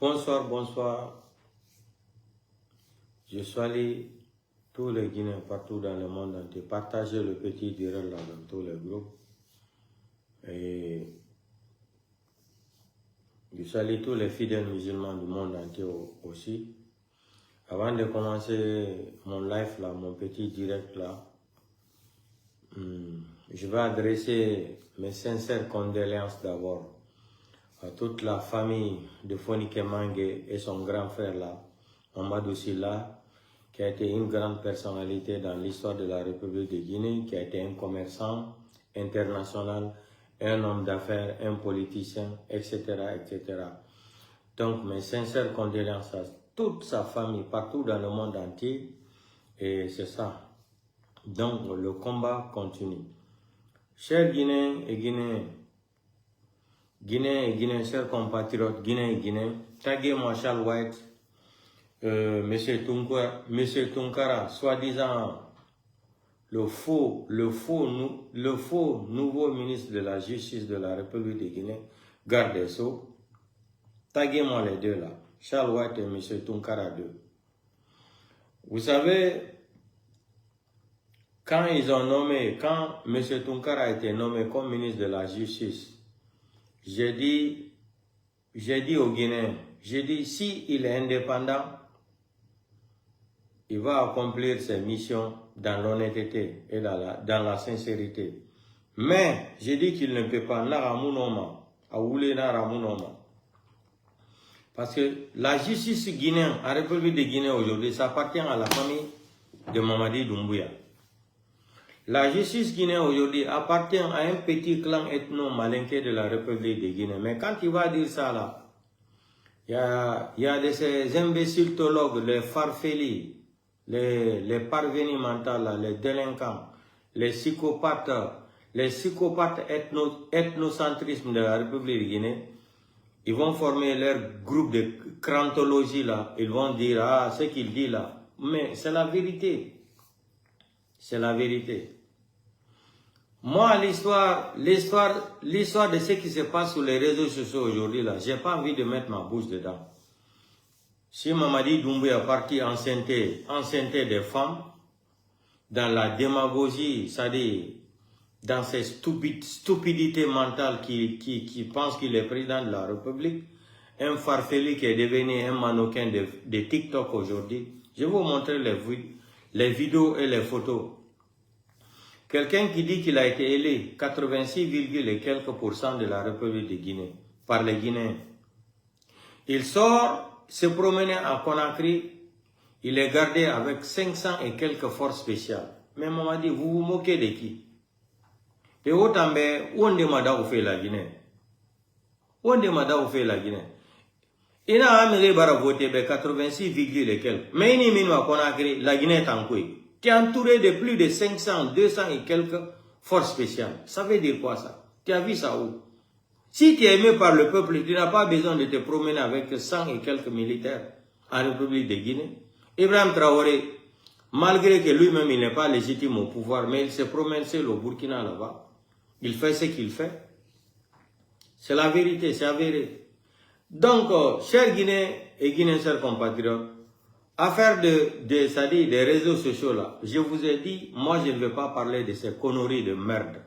Bonsoir, bonsoir. Je salue tous les Guinéens partout dans le monde entier. Partagez le petit direct là dans tous les groupes. Et je salue tous les fidèles musulmans du monde entier aussi. Avant de commencer mon live là, mon petit direct là, je vais adresser mes sincères condoléances d'abord à toute la famille de Fonike Mangue et son grand frère là, Mamadou Silla, qui a été une grande personnalité dans l'histoire de la République de Guinée, qui a été un commerçant international, un homme d'affaires, un politicien, etc., etc. Donc mes sincères condoléances à toute sa famille partout dans le monde entier, et c'est ça. Donc le combat continue. Chers Guinéens et Guinéens, chers compatriotes, Guinéens et Guinéens, taguez-moi Charles White, Monsieur Tunkara, soi-disant le faux nouveau ministre de la Justice de la République de Guinée, garde des Sceaux. Taguez-moi les deux là, Charles White et Monsieur Tunkara 2. Vous savez, quand M. Tunkara a été nommé comme ministre de la Justice, j'ai dit aux Guinéens, j'ai dit, s'il est indépendant, il va accomplir ses missions dans l'honnêteté et dans la sincérité. Mais, j'ai dit qu'il ne peut pas, parce que la justice guinéenne, en République de Guinée aujourd'hui, ça appartient à la famille de Mamadi Doumbouya. La justice guinéenne aujourd'hui appartient à un petit clan ethno-malinqué de la République de Guinée. Mais quand il va dire ça là, il y a de ces imbécilitologues, les farfelis, les parvenus mentaux, les délinquants, les psychopathes ethnocentrisme de la République de Guinée. Ils vont former leur groupe de crantologie là. Ils vont dire, ah, ce qu'il dit là. Mais c'est la vérité. C'est la vérité. Moi, l'histoire de ce qui se passe sur les réseaux sociaux aujourd'hui là, j'ai pas envie de mettre ma bouche dedans. Si Mamadi Doumbouya est parti enceinter des femmes, dans la démagogie, c'est-à-dire dans ces stupidités mentales qui pense qu'il est président de la République, un farfelu qui est devenu un mannequin de TikTok aujourd'hui. Je vais vous montrer les vidéos et les photos. Quelqu'un qui dit qu'il a été élu 86, et quelques % de la République de Guinée par les Guinéens. Il sort se promener à Conakry, il est gardé avec 500 et quelques forces spéciales. Mais on m'a dit, vous vous moquez de qui? De autant, où on demande à vous faire la Guinée? Où on demande à vous faire la Guinée? Il n'a amené à voter 86, et quelques. Mais il n'y a pas à Conakry, la Guinée est en couille. Tu es entouré de plus de 500, 200 et quelques forces spéciales. Ça veut dire quoi ça? Tu as vu ça où? Si tu es aimé par le peuple, tu n'as pas besoin de te promener avec 100 et quelques militaires en République de Guinée. Ibrahim Traoré, malgré que lui-même il n'est pas légitime au pouvoir, mais il se promène seul au Burkina là-bas. Il fait ce qu'il fait. C'est la vérité, c'est avéré. Donc, chers Guinéens et Guinéens, chers compatriotes, affaire c'est-à-dire des réseaux sociaux là, je vous ai dit, moi je ne vais pas parler de ces conneries de merde.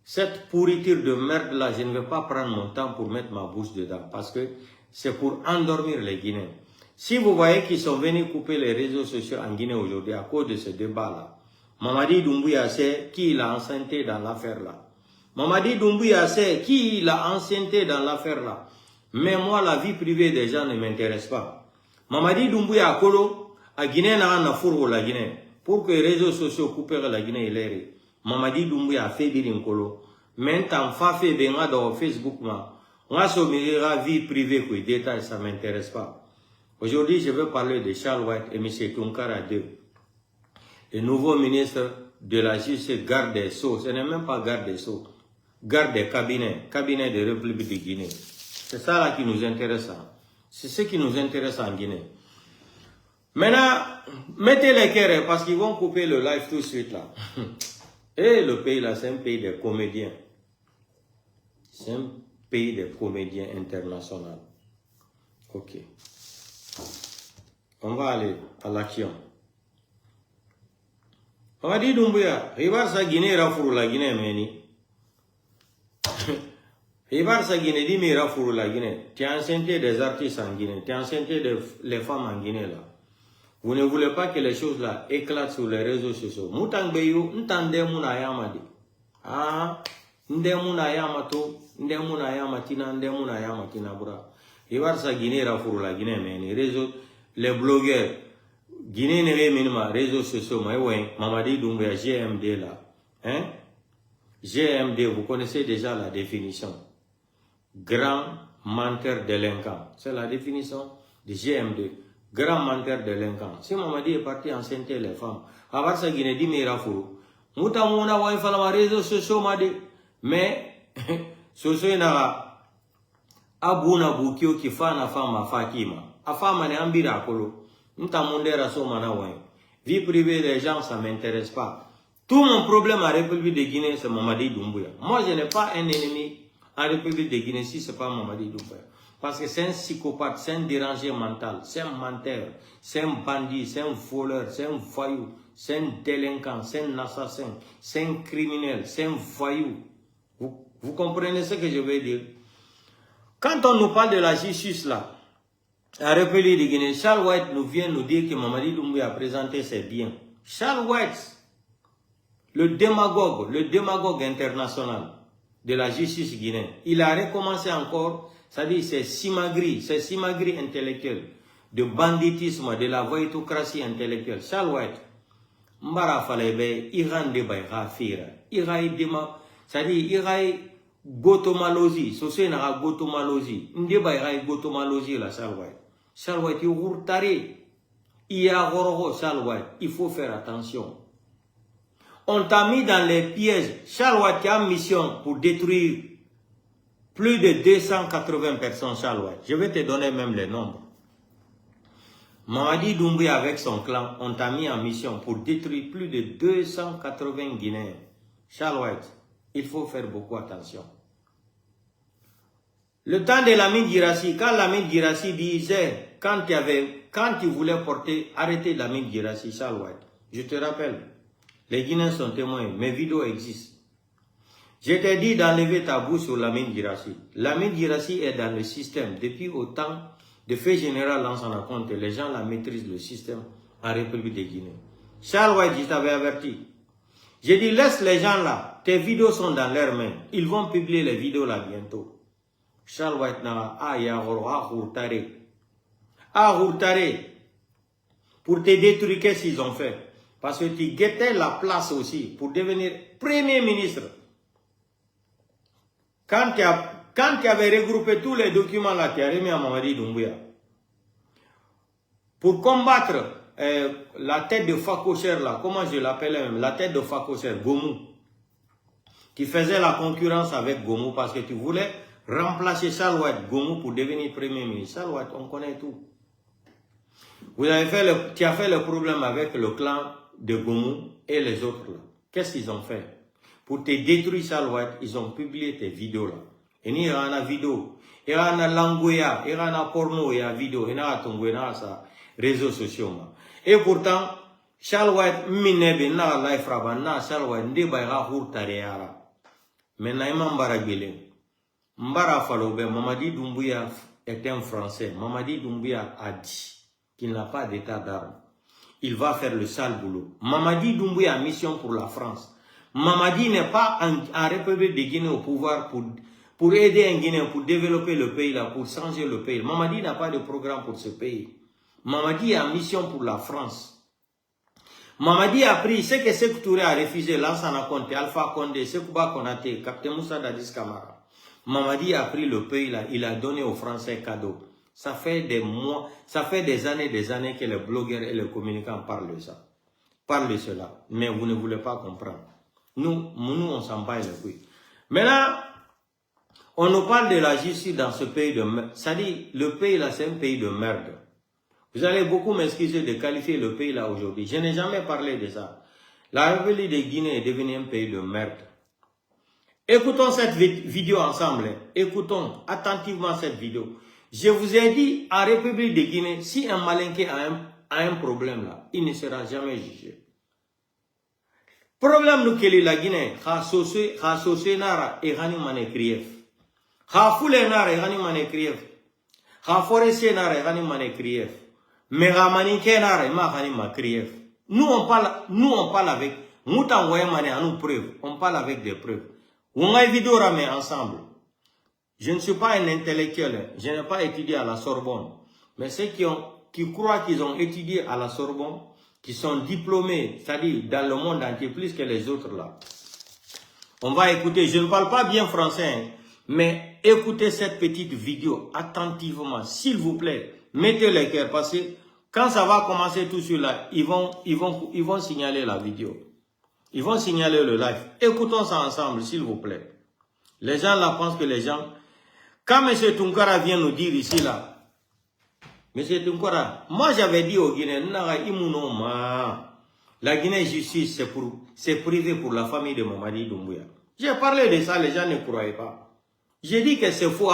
Cette pourriture de merde là, je ne vais pas prendre mon temps pour mettre ma bouche dedans, parce que c'est pour endormir les Guinéens. Si vous voyez qu'ils sont venus couper les réseaux sociaux en Guinée aujourd'hui à cause de ce débat là, Mamadi Doumbouya sait qui l'a enceinté dans l'affaire là. Mamadi Doumbouya sait qui l'a enceinté dans l'affaire là. Mais moi, la vie privée des gens ne m'intéresse pas. Mamadi Doumbouya a Kolo, à Guinée, na fourgo la Guinée. Pour que les réseaux sociaux coupent la Guinée, il est. Mamadi Doumbouya a fait birin Kolo. Maintenant, fait benga dans Facebook, moi, la vie privée, que détails, ça m'intéresse pas. Aujourd'hui, je vais parler de Charles White et M. Tunkara 2. Le nouveau ministre de la Justice, garde des Sceaux. Ce n'est même pas garde des Sceaux. Garde des cabinets de République de Guinée. C'est ça là qui nous intéresse. C'est ce qui nous intéresse en Guinée. Maintenant, mettez les cœurs parce qu'ils vont couper le live tout de suite là. Et le pays là, c'est un pays de comédiens. C'est un pays de comédiens internationaux. Ok. On va aller à l'action. Mamadi Doumbouya, Hibar sa Guinée rafuru la Guinée meni. Hibar sa Guinée dit mais rafuru la Guinée. Tu as enceinté des artistes en Guinée, tu as enceinté les femmes en Guinée là. Vous ne voulez pas que les choses là éclatent sur les réseaux sociaux. Moutang Beyo, n'tande mouna yamadi. Ah, nde mouna yamato, nde mouna yamatina, nde mouna yamatina bura. Hibar sa Guinée rafuru la Guinée meni. Les blogueurs. Guinée n'est minima, réseaux sociaux, Mamadi Doumbouya, GMD là. Hein? GMD, vous connaissez déjà la définition. Grand menteur délinquant. C'est la définition de GMD. Grand menteur délinquant. Si Mamadi est parti enceinter les femmes, avant ça, Guinée dit Mirafuru. Moutamona, wa infalama réseaux sociaux, madi. Mais, socio n'a abuna bukio qui fa na femme fakima. Afama ne ambira kolo. Vie privée des gens, ça ne m'intéresse pas. Tout mon problème en République de Guinée, c'est Mamadi Doumbouya. Moi, je n'ai pas un ennemi en République de Guinée si ce n'est pas Mamadi Doumbouya. Parce que c'est un psychopathe, c'est un dérangé mental, c'est un menteur, c'est un bandit, c'est un voleur, c'est un voyou, c'est un délinquant, c'est un assassin, c'est un criminel, c'est un voyou. Vous comprenez ce que je veux dire? Quand on nous parle de la justice là, la République de Guinée, Charles White nous vient nous dire que Mamadi Doumbouya a présenté ses biens. Charles White, le démagogue international de la justice guinéenne, il a recommencé encore, c'est-à-dire c'est simagri intellectuel, de banditisme, de la voytocratie intellectuelle. Charles White, Mbara Falebe, Iran de Bayra Fira, c'est-à-dire Iran Gotomalosi, Sosé n'a Gotomalosi, Ndeba Iran Gotomalosi la Charles White. Charles White, il faut faire attention. On t'a mis dans les pièges. Charles White a mission pour détruire plus de 280 personnes, Charles White. Je vais te donner même les nombres. Mamadi Doumbouya avec son clan, on t'a mis en mission pour détruire plus de 280 Guinéens. Charles White, il faut faire beaucoup attention. Le temps de Lamine Guirassy, quand Lamine Guirassy disait, quand il voulait arrêter Lamine Guirassy, Charles White, je te rappelle, les Guinéens sont témoins, mes vidéos existent. Je t'ai dit d'enlever ta bouche sur Lamine Guirassy. Lamine Guirassy est dans le système. Depuis au temps de fait général Lansana Conté, les gens la maîtrisent le système en République de Guinée. Charles White, je t'avais averti. J'ai dit, laisse les gens là, tes vidéos sont dans leurs mains. Ils vont publier les vidéos là bientôt. Charles White n'a pour te détruire, qu'est-ce qu'ils ont fait? Parce que tu guettais la place aussi pour devenir Premier ministre. Quand tu avais regroupé tous les documents là, tu as remis à Mamadi Doumbouya. Pour combattre la tête de Fakocher là, comment je l'appelais même, la tête de Fakocher, Gomou, qui faisait la concurrence avec Gomou parce que tu voulais remplacer Charles White, Gomou, pour devenir Premier ministre. Charles White, on connaît tout. Tu as fait le problème avec le clan de Gomou et les autres là. Qu'est-ce qu'ils ont fait? Pour te détruire, Charles White, ils ont publié tes vidéos là. Et il y a une vidéo, il y a une langue, il y a une porno, il y a une vidéo, il y a un réseaux sociaux. Et pourtant, Charles White, minebe na life raba na Charles White, ndeba ya hurtare yara. Maintenant, Mbara Falobe, Mamadi Doumbouya est un Français. Mamadi Doumbouya a dit qu'il n'a pas d'état d'armes. Il va faire le sale boulot. Mamadi Doumbouya a mission pour la France. Mamadi n'est pas en République de Guinée au pouvoir pour aider un Guinéen, pour développer le pays là, pour changer le pays. Mamadi n'a pas de programme pour ce pays. Mamadi a mission pour la France. Mamadi a pris ce que Sékou Touré a refusé, Lansana Conté, Alpha Condé, Sekouba Konaté, Captain Moussa Dadis Camara. Mamadi a pris le pays là, il a donné aux Français cadeau. Ça fait des mois, ça fait des années que les blogueurs et les communicants parlent de ça. Parlent de cela. Mais vous ne voulez pas comprendre. Nous on s'en bat les couilles. Maintenant, on nous parle de la justice dans ce pays de merde. Ça dit, le pays là, c'est un pays de merde. Vous allez beaucoup m'excuser de qualifier le pays là aujourd'hui. Je n'ai jamais parlé de ça. La République de Guinée est devenue un pays de merde. Écoutons cette vidéo ensemble. Écoutons attentivement cette vidéo. Je vous ai dit, en République de Guinée, si un Malinké a un problème là, il ne sera jamais jugé. Problème nous que la Guinée, ha sosé nara et hani mane krief. Ha foule nara et hani mane krief. Ha forestier nara et hani mane krief. Mais ha maniké nara et ma hani ma krief. Nous on parle avec, nous t'envoyons mané à nous preuves, on parle avec des preuves. On a une vidéo ramée ensemble. Je ne suis pas un intellectuel, je n'ai pas étudié à la Sorbonne. Mais ceux qui croient qu'ils ont étudié à la Sorbonne, qui sont diplômés, c'est-à-dire dans le monde entier, plus que les autres là. On va écouter, je ne parle pas bien français, hein, mais écoutez cette petite vidéo attentivement, s'il vous plaît. Mettez les cœurs, parce que quand ça va commencer tout sur là, ils vont signaler la vidéo. Ils vont signaler le live. Écoutons ça ensemble, s'il vous plaît. Les gens là pensent que les gens... Quand M. Tunkara vient nous dire ici là, M. Tunkara, moi j'avais dit aux Guinéens, la Guinée justice c'est privé pour la famille de Mamadi Doumbouya. J'ai parlé de ça, les gens ne croyaient pas. J'ai dit que c'est faux.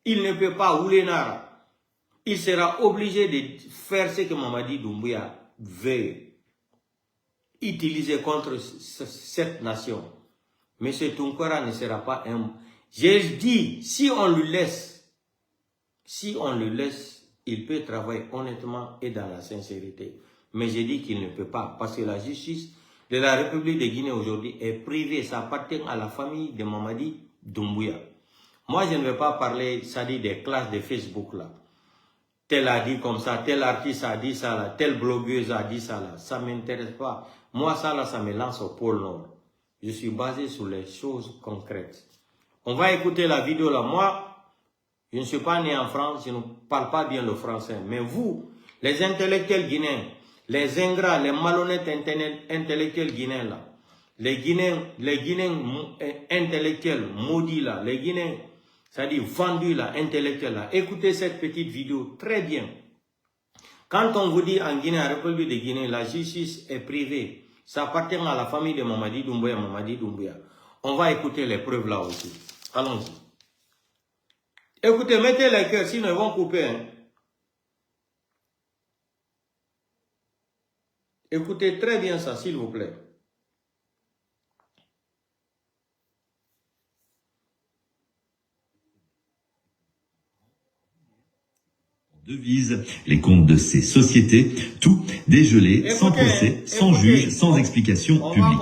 Il ne peut pas ouler Nara. Il sera obligé de faire ce que Mamadi Doumbouya veut utiliser contre cette nation. M. Tunkara ne sera pas un... J'ai dit, si on le laisse, il peut travailler honnêtement et dans la sincérité. Mais j'ai dit qu'il ne peut pas, parce que la justice de la République de Guinée aujourd'hui est privée. Ça appartient à la famille de Mamadi Doumbouya. Moi, je ne vais pas parler, ça dit, des classes de Facebook là. Tel a dit comme ça, tel artiste a dit ça là, telle blogueuse a dit ça là. Ça ne m'intéresse pas. Moi, ça là, ça me lance au pôle Nord. Je suis basé sur les choses concrètes. On va écouter la vidéo là. Moi, je ne suis pas né en France, je ne parle pas bien le français. Mais vous, les intellectuels guinéens, les ingrats, les malhonnêtes intellectuels guinéens là, les Guinéens intellectuels maudits là, les Guinéens, c'est-à-dire vendus là, intellectuels là, écoutez cette petite vidéo très bien. Quand on vous dit en Guinée, en République de Guinée, la justice est privée, ça appartient à la famille de Mamadi Doumbouya. On va écouter les preuves là aussi. Allons-y. Écoutez, mettez les cœurs, sinon ils vont couper. Hein. Écoutez très bien ça, s'il vous plaît. Devise les comptes de ces sociétés, tout dégelé, sans procès, sans juge, sans explication publique.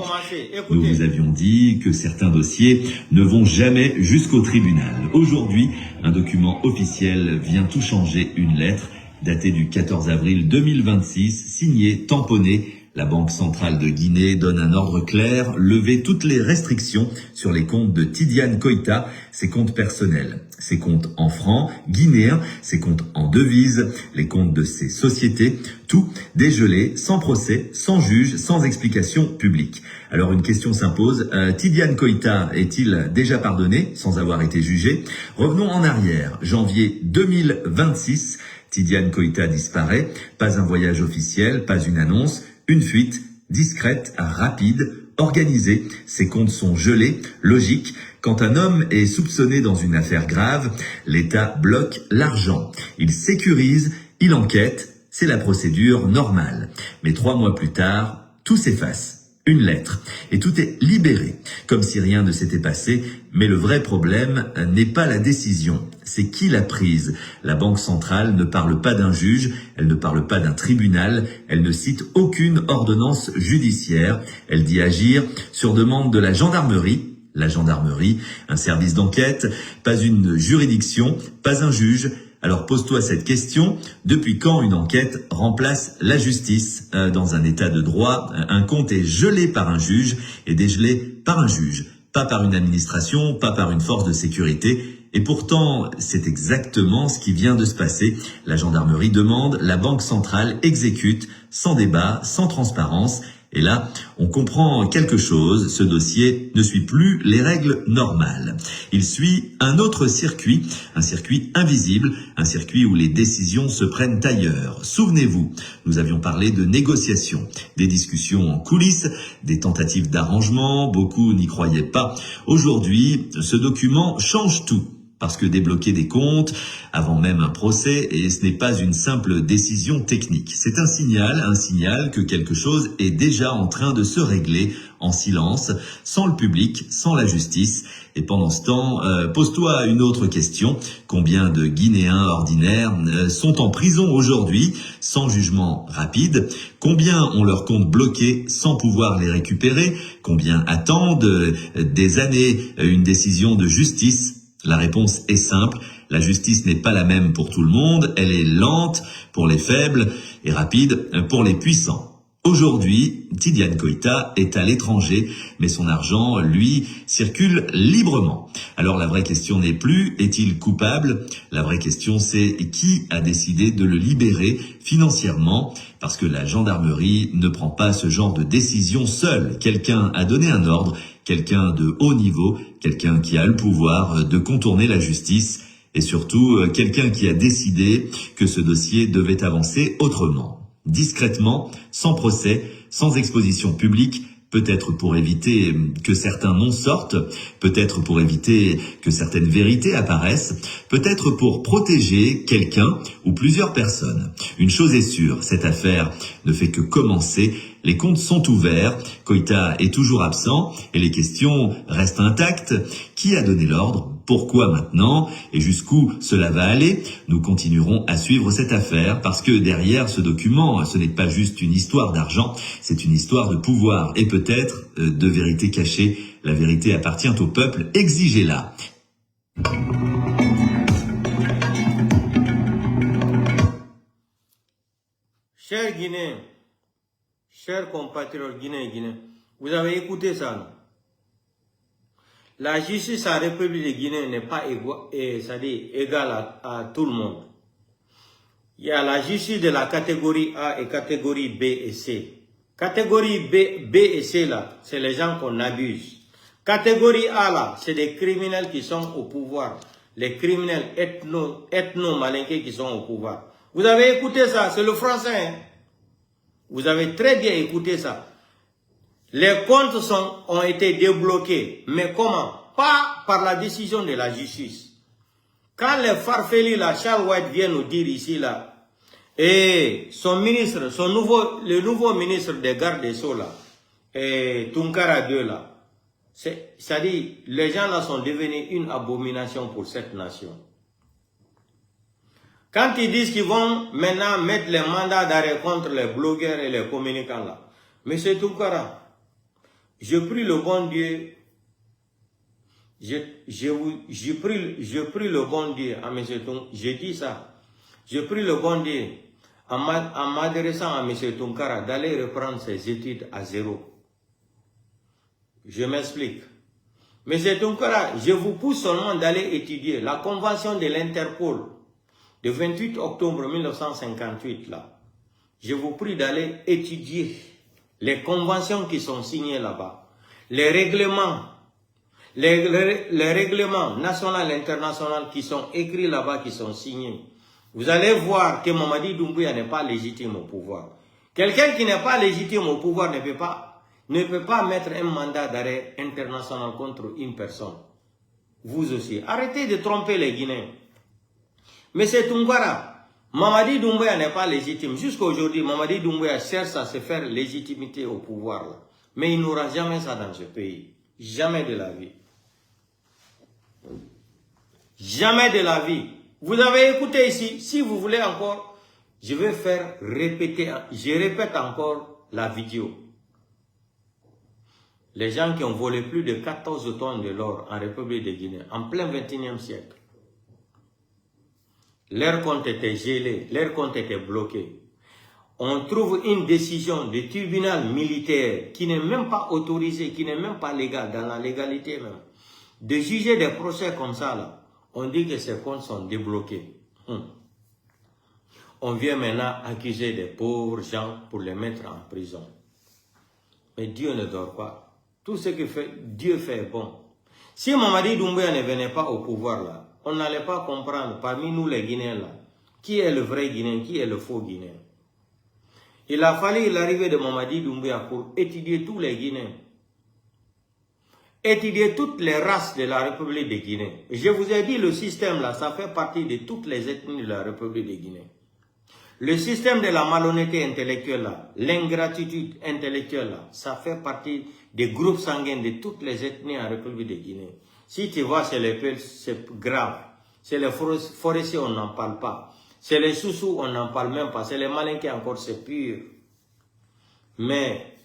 Nous vous avions dit que certains dossiers ne vont jamais jusqu'au tribunal. Aujourd'hui, un document officiel vient tout changer, une lettre datée du 14 avril 2026, signée, tamponnée. La Banque centrale de Guinée donne un ordre clair, lever toutes les restrictions sur les comptes de Tidiane Koïta, ses comptes personnels, ses comptes en francs guinéens, ses comptes en devises, les comptes de ses sociétés, tout dégelé, sans procès, sans juge, sans explication publique. Alors une question s'impose, Tidiane Koïta est-il déjà pardonné sans avoir été jugé? Revenons en arrière, janvier 2026, Tidiane Koïta disparaît, pas un voyage officiel, pas une annonce, une fuite discrète, rapide, organisée. Ses comptes sont gelés, logique. Quand un homme est soupçonné dans une affaire grave, l'État bloque l'argent. Il sécurise, il enquête, c'est la procédure normale. Mais 3 mois plus tard, tout s'efface. Une lettre. Et tout est libéré, comme si rien ne s'était passé. Mais le vrai problème n'est pas la décision, c'est qui l'a prise. La Banque centrale ne parle pas d'un juge, elle ne parle pas d'un tribunal, elle ne cite aucune ordonnance judiciaire. Elle dit agir sur demande de la gendarmerie. La gendarmerie, un service d'enquête, pas une juridiction, pas un juge. Alors pose-toi cette question, depuis quand une enquête remplace la justice? Dans un état de droit, un compte est gelé par un juge et dégelé par un juge, pas par une administration, pas par une force de sécurité. Et pourtant, c'est exactement ce qui vient de se passer. La gendarmerie demande, la Banque centrale exécute, sans débat, sans transparence. Et là, on comprend quelque chose, ce dossier ne suit plus les règles normales. Il suit un autre circuit, un circuit invisible, un circuit où les décisions se prennent ailleurs. Souvenez-vous, nous avions parlé de négociations, des discussions en coulisses, des tentatives d'arrangement, beaucoup n'y croyaient pas. Aujourd'hui, ce document change tout. Parce que débloquer des comptes, avant même un procès, et ce n'est pas une simple décision technique. C'est un signal que quelque chose est déjà en train de se régler en silence, sans le public, sans la justice. Et pendant ce temps, pose-toi une autre question. Combien de Guinéens ordinaires sont en prison aujourd'hui, sans jugement rapide? Combien ont leur compte bloqué sans pouvoir les récupérer? Combien attendent des années une décision de justice? La réponse est simple, la justice n'est pas la même pour tout le monde, elle est lente pour les faibles et rapide pour les puissants. Aujourd'hui, Tidiane Koïta est à l'étranger, mais son argent, lui, circule librement. Alors la vraie question n'est plus, est-il coupable? La vraie question c'est qui a décidé de le libérer financièrement? Parce que la gendarmerie ne prend pas ce genre de décision seule. Quelqu'un a donné un ordre, quelqu'un de haut niveau, quelqu'un qui a le pouvoir de contourner la justice et surtout quelqu'un qui a décidé que ce dossier devait avancer autrement, discrètement, sans procès, sans exposition publique, peut-être pour éviter que certains noms sortent, peut-être pour éviter que certaines vérités apparaissent, peut-être pour protéger quelqu'un ou plusieurs personnes. Une chose est sûre, cette affaire ne fait que commencer, les comptes sont ouverts, Koïta est toujours absent et les questions restent intactes. Qui a donné l'ordre ? Pourquoi maintenant? Et jusqu'où cela va aller? Nous continuerons à suivre cette affaire parce que derrière ce document, ce n'est pas juste une histoire d'argent, c'est une histoire de pouvoir et peut-être de vérité cachée. La vérité appartient au peuple, exigez-la. Chers Guinéens, chers compatriotes guinéens, vous avez écouté ça, non? La justice en République de Guinée n'est pas égale à tout le monde. Il y a la justice de la catégorie A et catégorie B et C. Catégorie B et C là, c'est les gens qu'on abuse. Catégorie A là, c'est des criminels qui sont au pouvoir. Les criminels ethno-malinqués qui sont au pouvoir. Vous avez écouté ça, c'est le français. Hein? Vous avez très bien écouté ça. Les comptes ont été débloqués. Mais comment? Pas par la décision de la justice. Quand les farfelis, là, Charles White vient nous dire ici, là, et son ministre, le nouveau ministre des gardes des Sceaux, là, et Tunkara II, là, c'est-à-dire, les gens là sont devenus une abomination pour cette nation. Quand ils disent qu'ils vont maintenant mettre les mandats d'arrêt contre les blogueurs et les communicants, là, Monsieur Tunkara, je prie le bon Dieu, je prie le bon Dieu à M. Tunkara, je dis ça, je prie le bon Dieu en m'adressant à M. Tunkara d'aller reprendre ses études à zéro. Je m'explique. M. Tunkara, je vous pousse seulement d'aller étudier la convention de l'Interpol de 28 octobre 1958 là. Je vous prie d'aller étudier les conventions qui sont signées là-bas, les règlements nationaux et internationaux qui sont écrits là-bas, qui sont signés. Vous allez voir que Mamadi Doumbouya n'est pas légitime au pouvoir. Quelqu'un qui n'est pas légitime au pouvoir ne peut pas mettre un mandat d'arrêt international contre une personne. Vous aussi. Arrêtez de tromper les Guinéens. Mais c'est Tunkara. Mamadi Doumbouya n'est pas légitime. Jusqu'à aujourd'hui, Mamadi Doumbouya cherche à se faire légitimité au pouvoir. Là. Mais il n'aura jamais ça dans ce pays. Jamais de la vie. Jamais de la vie. Vous avez écouté ici. Si vous voulez encore, je vais faire répéter. Je répète encore la vidéo. Les gens qui ont volé plus de 14 tonnes de l'or en République de Guinée, en plein 21e siècle. Leur compte était gelé, leur compte était bloqué. On trouve une décision du tribunal militaire qui n'est même pas autorisée, qui n'est même pas légale, dans la légalité même, de juger des procès comme ça là. On dit que ces comptes sont débloqués. On vient maintenant accuser des pauvres gens pour les mettre en prison. Mais Dieu ne dort pas. Tout ce que Dieu fait est bon. Si Mamadi Doumbouya ne venait pas au pouvoir là, on n'allait pas comprendre parmi nous les Guinéens là, qui est le vrai Guinéen, qui est le faux Guinéen. Il a fallu l'arrivée de Mamadi Doumbouya pour étudier tous les Guinéens. étudier toutes les races de la République de Guinée. Je vous ai dit, le système là, ça fait partie de toutes les ethnies de la République de Guinée. Le système de la malhonnêteté intellectuelle là, l'ingratitude intellectuelle là, ça fait partie des groupes sanguins de toutes les ethnies en République de Guinée. Si tu vois chez les Peuls, c'est grave. C'est les forestiers, on n'en parle pas. C'est les Soussous, on n'en parle même pas. C'est les Malinqués encore, c'est pur. Mais,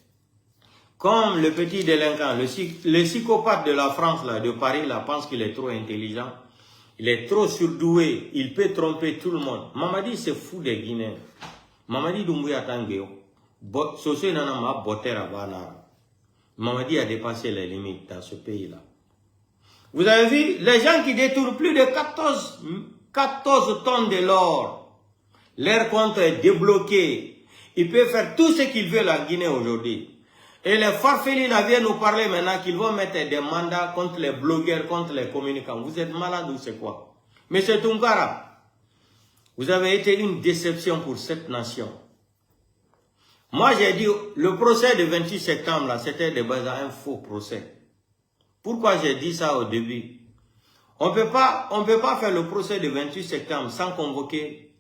comme le petit délinquant, le psychopathe de la France, là, de Paris, là, pense qu'il est trop intelligent, il est trop surdoué, il peut tromper tout le monde. Mamadi, c'est fou des Guinéens. Mamadi Doumbouya Tangueo, Soso Nanama Botera Banara. Mamadi a dépassé les limites dans ce pays-là. Vous avez vu, les gens qui détournent plus de 14 tonnes de l'or, leur compte est débloqué. Ils peuvent faire tout ce qu'ils veulent en Guinée aujourd'hui. Et les farfelis là viennent nous parler maintenant qu'ils vont mettre des mandats contre les blogueurs, contre les communicants. Vous êtes malade ou c'est quoi? Monsieur Tounkara, vous avez été une déception pour cette nation. Moi j'ai dit, le procès du 28 septembre là, c'était de base un faux procès. Pourquoi j'ai dit ça au début? On peut pas faire le procès du 28 septembre sans convoquer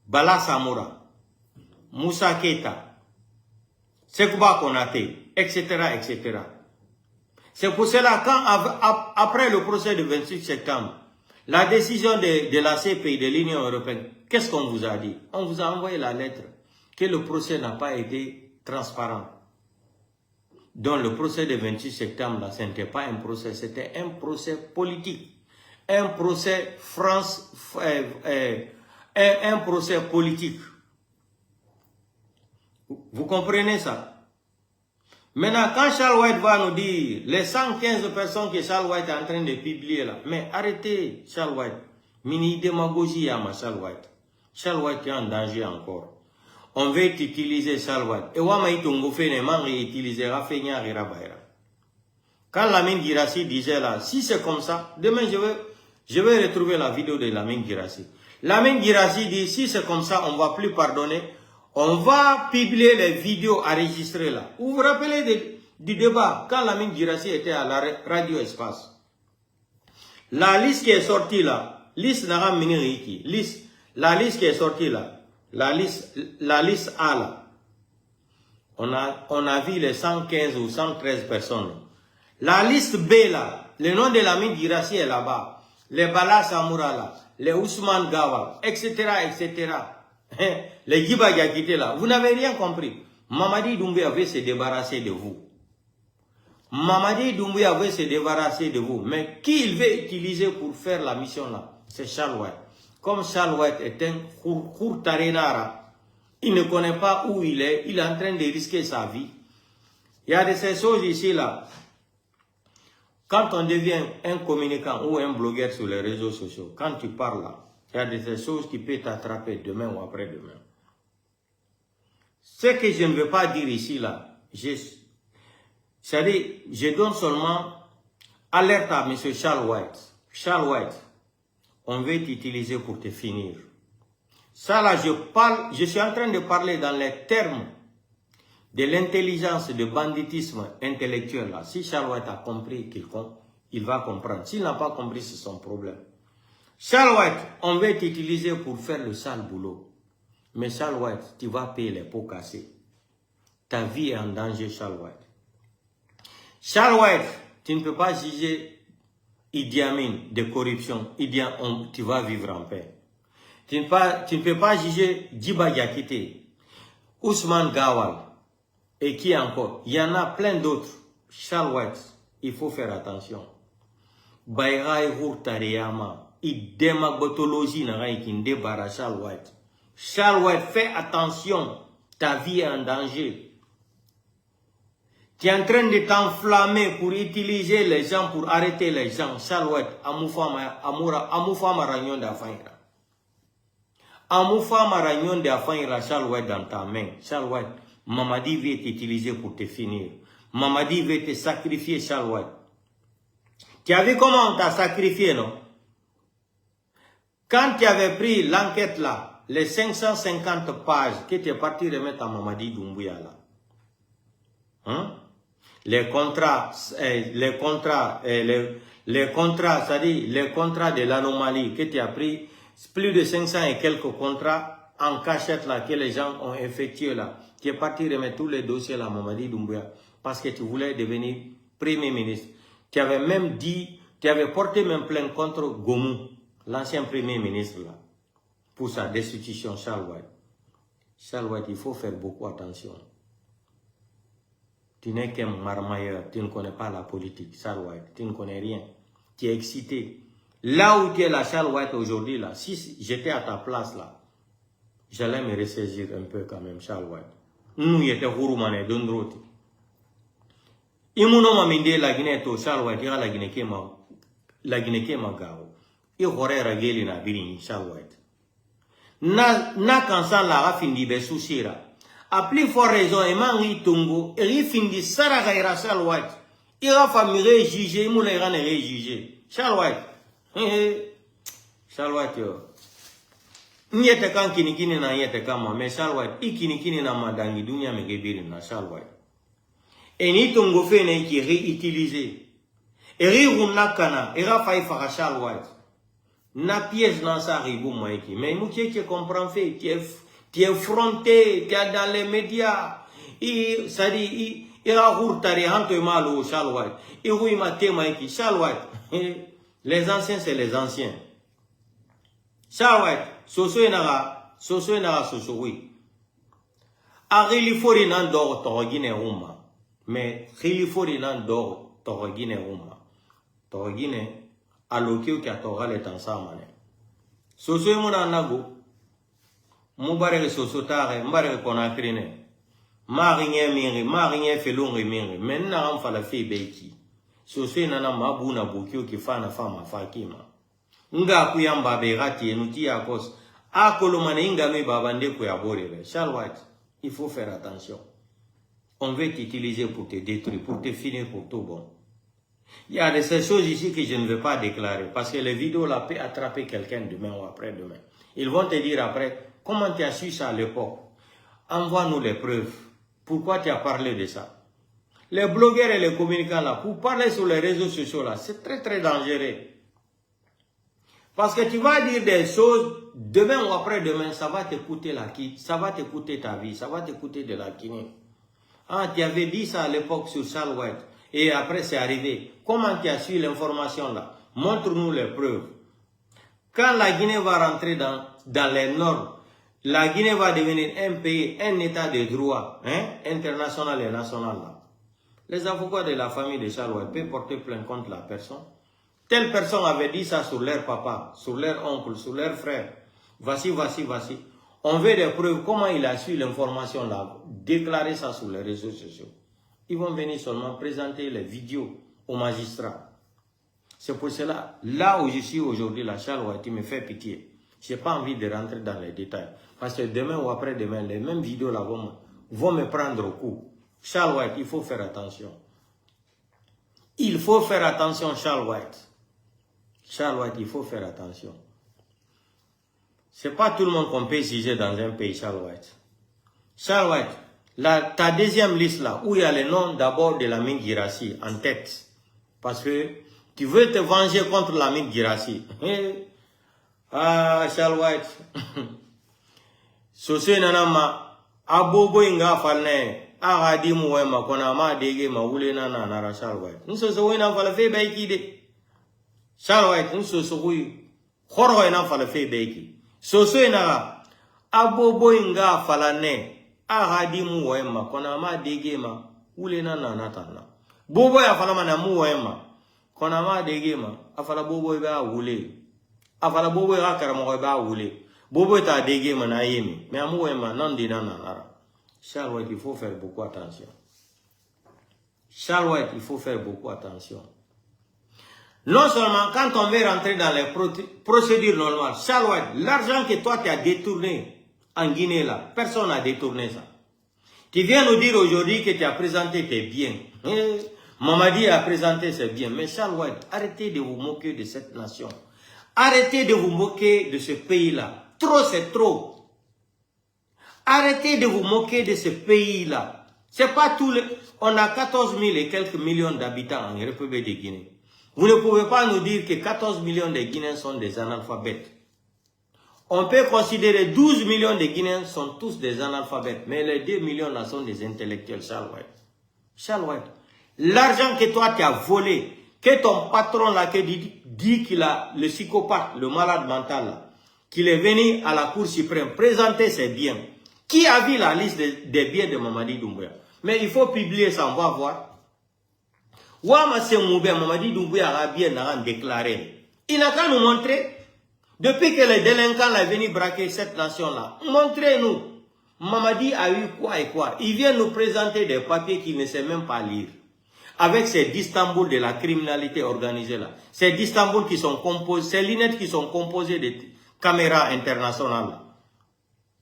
Bala Samoura, Moussa Keita, Sekouba Konaté, etc., etc. C'est pour cela, quand après le procès du 28 septembre, la décision de la CPI, de l'Union européenne, qu'est-ce qu'on vous a dit? On vous a envoyé la lettre que le procès n'a pas été transparent. Donc le procès du 28 septembre, là, ce n'était pas un procès, c'était un procès politique. Un procès un procès politique. Vous comprenez ça? Maintenant, quand Charles White va nous dire les 115 personnes que Charles White est en train de publier là, mais arrêtez Charles White. Mini démagogie à ma Charles White. Charles White est en danger encore. On veut utiliser Charles White. Et quand Lamine Girassi disait là, si c'est comme ça, demain je vais retrouver la vidéo de Lamine Girassi. Lamine Girassi dit, si c'est comme ça, on ne va plus pardonner. On va publier les vidéos enregistrées là. Vous vous rappelez du débat quand Lamine Girassi était à la Radio Espace? La liste qui est sortie là, la liste qui est sortie là, la liste A là, on a vu les 115 ou 113 personnes. La liste B là, le nom de Lamine Girassi est là-bas. Les Bala Samoura là, les Ousmane Gawal, etc., etc. Les Giba Yakite là, vous n'avez rien compris. Mamadi Doumbouya veut se débarrasser de vous. Mamadi Doumbouya veut se débarrasser de vous. Mais qui il veut utiliser pour faire la mission là? C'est Charles White. Comme Charles White est un Khourtarenara, il ne connaît pas où il est en train de risquer sa vie. Il y a de ces choses ici là. Quand on devient un communicant ou un blogueur sur les réseaux sociaux, quand tu parles là, il y a de ces choses qui peuvent t'attraper demain ou après-demain. Ce que je ne veux pas dire ici là, c'est-à-dire, je donne seulement alerte à M. Charles White. Charles White, on veut t'utiliser pour te finir. Ça là, je suis en train de parler dans les termes de l'intelligence, de banditisme intellectuel là. Si Charles White a compris il va comprendre. S'il n'a pas compris, c'est son problème. Charles White, on veut t'utiliser pour faire le sale boulot. Mais Charles White, tu vas payer les pots cassés. Ta vie est en danger, Charles White. Charles White, tu ne peux pas juger Idi Amin de corruption. Tu vas vivre en paix. Tu ne peux pas juger Djiba Yakite, Ousmane Gawal, et qui encore? Il y en a plein d'autres. Charles White, il faut faire attention. Bayra Tareyama. Il démagotologie n'a rien qui débarrasse Charles White. Charles White, fais attention, ta vie est en danger. Tu es en train de t'enflammer pour utiliser les gens, pour arrêter les gens. Charles White, Amoufa Maragnon d'Afaïra. Amoufa Maragnon d'Afaïra, Charles White dans ta main. Charles White, Mamadi veut t'utiliser pour te finir. Mamadi veut te sacrifier, Charles White. Tu as vu comment on t'a sacrifié, non? Quand tu avais pris l'enquête là, les 550 pages que tu es parti remettre à Mamadi Doumbouya là, hein? les contrats, c'est-à-dire les contrats de l'anomalie que tu as pris, plus de 500 et quelques contrats en cachette là que les gens ont effectué là. Tu es parti remettre tous les dossiers là, Mamadi Doumbouya, parce que tu voulais devenir Premier ministre. Tu avais même dit, tu avais porté même plainte contre Gomou, l'ancien Premier ministre là, pour sa destitution, Charles White. Charles White, il faut faire beaucoup attention. Tu n'es qu'un marmailleur, tu ne connais pas la politique, Charles White, tu ne connais rien. Tu es excité. Là où tu es là, Charles White, aujourd'hui, là, si j'étais à ta place, là, j'allais me ressaisir un peu quand même, Charles White. Nous, y était Houroumane, Dondroti. Imuno maminde la Guinée, to Charles White, ira la Guinée ma gao. I hore rageli na birini, Charles White. Na kansan la rafindi be sousira. A plus fort raison, et mangi tongo, et il finit Sarah ira Charles White. Il a famille jugé, il moulera ne jugé. Charles White. Charles White, yo. Nyete kan kinikini na nyete kama, mais Charles White, i kinikini na madangi dunia megebiri na Charles White. Et ni tongo fe ne qui réutilisé. Et riruna kana, et rafai fara Charles White. Na pièce dans sa ribou moïki. Mais moutier qui comprend fait, tu es fronté, tu es dans les médias. Ça dit, il a rourtari hanto malo Charles White. Il rouille ma témaïki, Charles White. Les anciens, c'est les anciens. Charles White, soso enara, soso oui. Arili fori nan dor torogine uma. Mais rili fori nan dor torogine uma. Torogine, alokio ki atora le tansamane. Soso emuna nago. Moubarere soso tare, mbarere konakrine. Marinye felonge mire. Maintenant, on fa la fille beki. Soso nana mabuna bukio ki fana fama fakima. Nga kuyamba berati enuti akos. Akolomane inga me babande kuyaborere. Charles White, il faut faire attention. On veut t'utiliser pour te détruire, pour te finir pour tout bon. Il y a de ces choses ici que je ne veux pas déclarer. Parce que les vidéos là peuvent attraper quelqu'un demain ou après-demain. Ils vont te dire après, comment tu as su ça à l'époque? Envoie-nous les preuves. Pourquoi tu as parlé de ça? Les blogueurs et les communicants là, pour parler sur les réseaux sociaux là, c'est très très dangereux. Parce que tu vas dire des choses, demain ou après-demain, ça va te coûter ça va te coûter ta vie, ça va te coûter de la Guinée. Ah, tu avais dit ça à l'époque sur Charles White. Et après, c'est arrivé. Comment tu as su l'information là? Montre-nous les preuves. Quand la Guinée va rentrer dans les normes, la Guinée va devenir un pays, un état de droit, international et national là. Les avocats de la famille de Charles White peuvent porter plainte contre la personne. Telle personne avait dit ça sur leur papa, sur leur oncle, sur leur frère. Voici. On veut des preuves. Comment il a su l'information là? Déclarer ça sur les réseaux sociaux. Ils vont venir seulement présenter les vidéos aux magistrats. C'est pour cela, là où je suis aujourd'hui, la Charles White, il me fait pitié. Je n'ai pas envie de rentrer dans les détails. Parce que demain ou après-demain, les mêmes vidéos là vont me prendre au coup. Charles White, il faut faire attention. Il faut faire attention, Charles White. Charles White, il faut faire attention. Ce n'est pas tout le monde qu'on peut juger dans un pays, Charles White. Charles White, ta deuxième liste là, où il y a le nom d'abord de Lamine Guirassy en tête. Parce que tu veux te venger contre Lamine Guirassy. Ah, Charles White. Soso nanama, abobo inga falne, aradi muwema, kona ma dege ma wule nana nara Charles White. Nsoso wena fala fe baiki de. Charles White, nsoso hui, khoro ena fala fe baiki. Soso nara, abobo inga falane, aradi muwema, kona ma dege ma wule nana natana. Bobo ya fala mana muwema, kona ma dege ma, afala bobo iba wule. Afala bobo ya karamo iba wule. Bobo est à déguer mon aïmi, mais à moi, non, Charles White, il faut faire beaucoup attention. Charles White, il faut faire beaucoup attention. Non seulement quand on veut rentrer dans les procédures normales, Charles White, l'argent que toi tu as détourné en Guinée là, personne n'a détourné ça. Tu viens nous dire aujourd'hui que tu as présenté tes biens. Mamadi a présenté ses biens, mais Charles White, arrêtez de vous moquer de cette nation. Arrêtez de vous moquer de ce pays-là. Trop, c'est trop. Arrêtez de vous moquer de ce pays-là. C'est pas tout le... On a 14 000 et quelques millions d'habitants en République de Guinée. Vous ne pouvez pas nous dire que 14 millions de Guinéens sont des analphabètes. On peut considérer 12 millions de Guinéens sont tous des analphabètes, mais les 2 millions là sont des intellectuels, Charles White. Charles White, l'argent que toi tu as volé, que ton patron là qui dit qu'il a le psychopathe, le malade mental là, qu'il est venu à la Cour suprême présenter ses biens. Qui a vu la liste des biens de Mamadi Doumbouya? Mais il faut publier ça, on va voir. Mamadi Doumbouya a bien déclaré. Il n'a qu'à nous montrer. Depuis que les délinquants sont venus braquer cette nation-là, montrez-nous. Mamadi a eu quoi et quoi. Il vient nous présenter des papiers qu'il ne sait même pas lire. Avec ces d'Istanbul de la criminalité organisée là. Ces d'Istanbul qui sont composés, ces lunettes qui sont composées de caméras internationales là.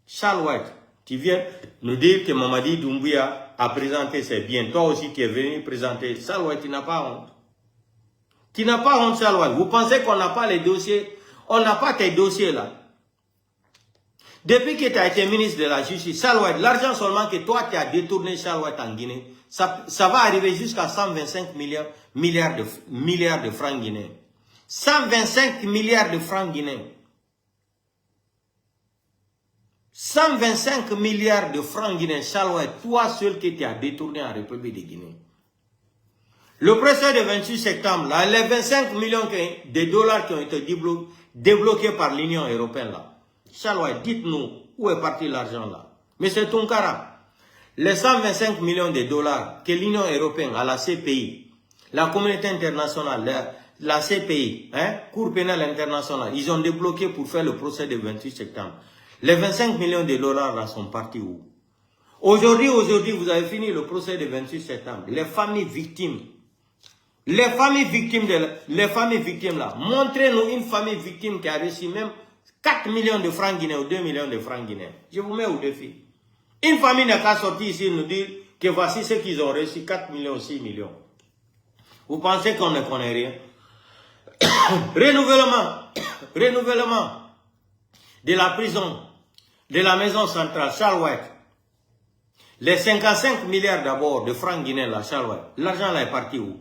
Charles White, tu viens nous dire que Mamadi Doumbouya a présenté ses biens. Toi aussi qui es venu présenter. Charles White, tu n'as pas honte. Tu n'as pas honte, Charles White. Vous pensez qu'on n'a pas les dossiers? On n'a pas tes dossiers là. Depuis que tu as été ministre de la Justice, Charles White, l'argent seulement que toi tu as détourné, Charles White, en Guinée, ça va arriver jusqu'à 125 milliards de francs guinéens. 125 milliards de francs guinéens. 125 milliards de francs guinéens, Charles White, toi seul que tu as détourné en République de Guinée. Le procès de 28 septembre, là, les 25 millions de dollars qui ont été débloqués par l'Union européenne, là. Charles White, dites-nous où est parti l'argent là. Mais c'est Tunkara. Les 125 millions de dollars que l'Union européenne, à la CPI, la communauté internationale, la CPI, Cour pénale internationale, ils ont débloqué pour faire le procès de 28 septembre. Les 25 millions de dollars là sont partis où? Aujourd'hui, vous avez fini le procès de 28 septembre. Les familles victimes là, montrez-nous une famille victime qui a reçu même 4 millions de francs guinéens ou 2 millions de francs guinéens. Je vous mets au défi. Une famille n'a qu'à sortir ici et nous dire que voici ce qu'ils ont reçu, 4 millions ou 6 millions. Vous pensez qu'on ne connaît rien? Renouvellement de la prison, de la maison centrale, Charles White. Les 55 milliards d'abord de francs guinéens là, Charles White, l'argent là est parti où?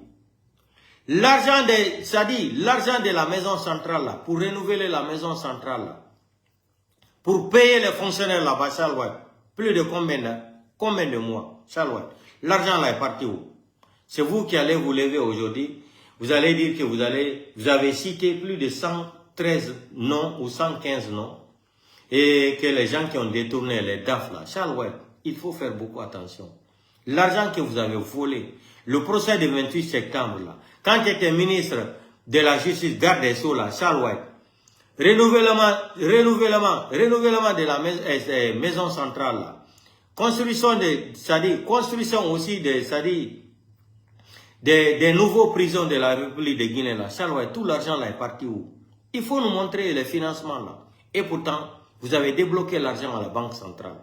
L'argent de la maison centrale là, pour renouveler la maison centrale là, pour payer les fonctionnaires là-bas, Charles White, plus de combien de mois, Charles White, l'argent là est parti où? C'est vous qui allez vous lever aujourd'hui, vous allez dire que vous avez cité plus de 113 noms ou 115 noms, et que les gens qui ont détourné les DAF là, Charles White, il faut faire beaucoup attention. L'argent que vous avez volé, le procès du 28 septembre là, quand tu étais ministre de la Justice, garde des Sceaux là, Charles White, renouvellement de la maison centrale là, construction aussi des nouveaux prisons de la République de Guinée là, Charles White, tout l'argent là est parti où? Il faut nous montrer les financements là. Et pourtant, vous avez débloqué l'argent à la Banque centrale.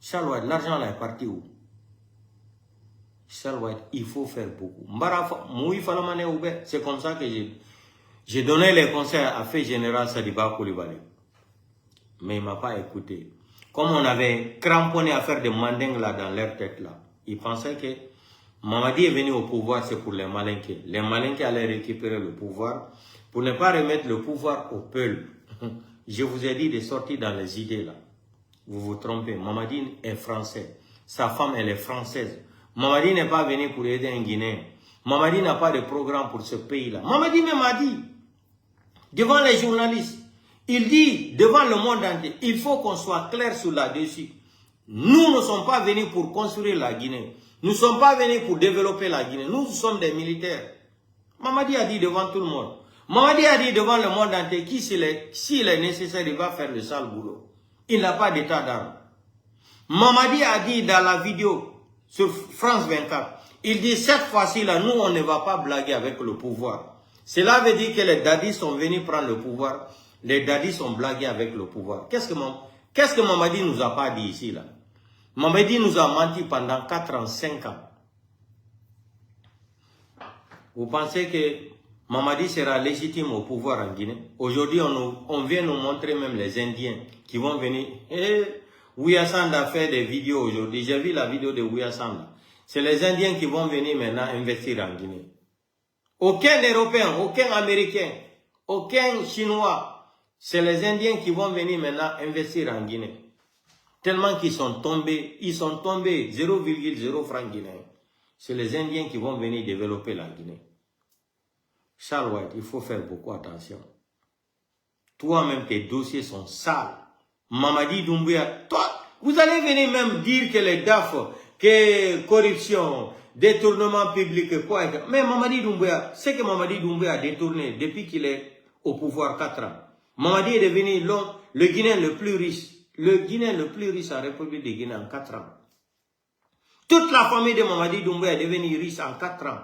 Charles White, l'argent là est parti où? Charles White, il faut faire beaucoup. C'est comme ça que j'ai donné les conseils à fait général Sadiba Koulibaly. Mais il ne m'a pas écouté. Comme on avait cramponné à faire des mandingues là dans leur tête là, ils pensaient que Mamadi est venu au pouvoir, c'est pour les Malinqués. Les Malinqués allaient récupérer le pouvoir pour ne pas remettre le pouvoir au peuple. Je vous ai dit de sortir dans les idées là. Vous vous trompez. Mamadi est français. Sa femme, elle est française. Mamadi n'est pas venu pour aider un Guinéen. Mamadi n'a pas de programme pour ce pays-là. Mamadi même a dit, devant les journalistes, il dit devant le monde entier, il faut qu'on soit clair sur là-dessus. Nous ne sommes pas venus pour construire la Guinée. Nous ne sommes pas venus pour développer la Guinée. Nous sommes des militaires. Mamadi a dit devant tout le monde. Mamadi a dit devant le monde entier, s'il est nécessaire, il va faire le sale boulot. Il n'a pas d'état d'armes. Mamadi a dit dans la vidéo sur France 24, il dit cette fois-ci là, nous on ne va pas blaguer avec le pouvoir. Cela veut dire que les dadis sont venus prendre le pouvoir, les dadis sont blagués avec le pouvoir. Qu'est-ce que Mamadi nous a pas dit ici là? Mamadi nous a menti pendant 4 ans, 5 ans. Vous pensez que Mamadi sera légitime au pouvoir en Guinée? Aujourd'hui, on vient nous montrer même les Indiens qui vont venir. Ouya Sanda fait des vidéos aujourd'hui. J'ai vu la vidéo de Ouya Sanda. C'est les Indiens qui vont venir maintenant investir en Guinée. Aucun Européen, aucun Américain, aucun Chinois. C'est les Indiens qui vont venir maintenant investir en Guinée. Tellement qu'ils sont tombés 0,0 francs guinéens. C'est les Indiens qui vont venir développer la Guinée. Charles White, il faut faire beaucoup attention. Toi-même, tes dossiers sont sales. Mamadi Doumbouya, toi, vous allez venir même dire que les DAF, que corruption, détournement public, quoi. Mais Mamadi Doumbouya, c'est que Mamadi Doumbouya a détourné depuis qu'il est au pouvoir 4 ans. Mamadi est devenu le Guinéen le plus riche. Le Guinéen le plus riche en République de Guinée en 4 ans. Toute la famille de Mamadi Doumbouya est devenue riche en 4 ans.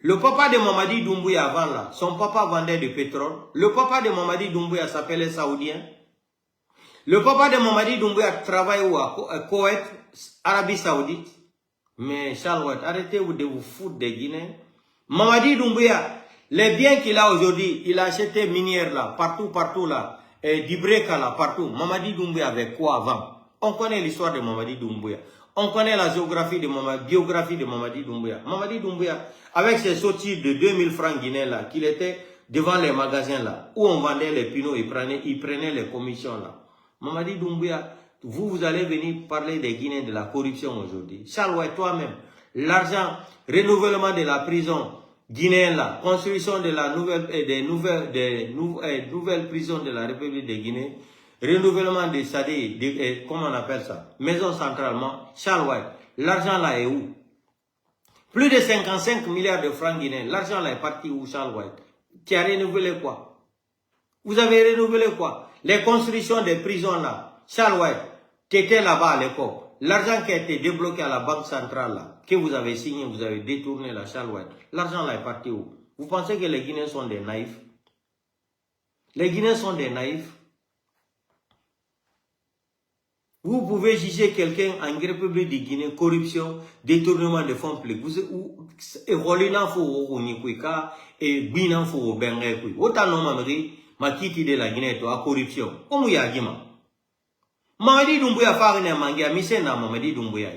Le papa de Mamadi Doumbouya avant là, son papa vendait du pétrole. Le papa de Mamadi Doumbouya s'appelait Saoudien. Le papa de Mamadi Doumbouya travaille où à Koweït, Arabie Saoudite. Mais Charles White, arrêtez-vous de vous foutre des Guinéens. Mamadi Doumbouya, les biens qu'il a aujourd'hui, il a acheté minières là, partout là. Et Dibreka là, partout. Mamadi Doumbouya avait quoi avant? On connaît l'histoire de Mamadi Doumbouya. On connaît la biographie de Mamadi Doumbouya. Mamadi Doumbouya, avec ses sottises de 2000 francs guinéens là, qu'il était devant les magasins là, où on vendait les pinots, il prenait les commissions là. Mamadi Doumbouya, vous allez venir parler des Guinéens de la corruption aujourd'hui. Charles White, toi-même, l'argent, renouvellement de la prison guinéenne là, construction de la nouvelles prisons de la République de Guinée, renouvellement des SADI, comment on appelle ça, maison centralement, Charles White, l'argent là est où? Plus de 55 milliards de francs guinéens, l'argent là est parti où, Charles White? Tu as renouvelé quoi? Vous avez renouvelé quoi? Les constructions des prisons là, Charles White, tu étais là-bas à l'époque, l'argent qui a été débloqué à la banque centrale là, que vous avez signé, vous avez détourné la Charles White, l'argent là est parti où? Vous pensez que les Guinéens sont des naïfs? Les Guinéens sont des naïfs. Vous pouvez juger quelqu'un en République de Guinée, corruption, détournement de fonds publics. Vous rolina fo onikuika et bina fo bengekui. Autant non mamri, ma kiti de la Guinée to a corruption. Omu ya gima. Mamadi Doumbouya farine mangia mise na Mamadi Doumbouya.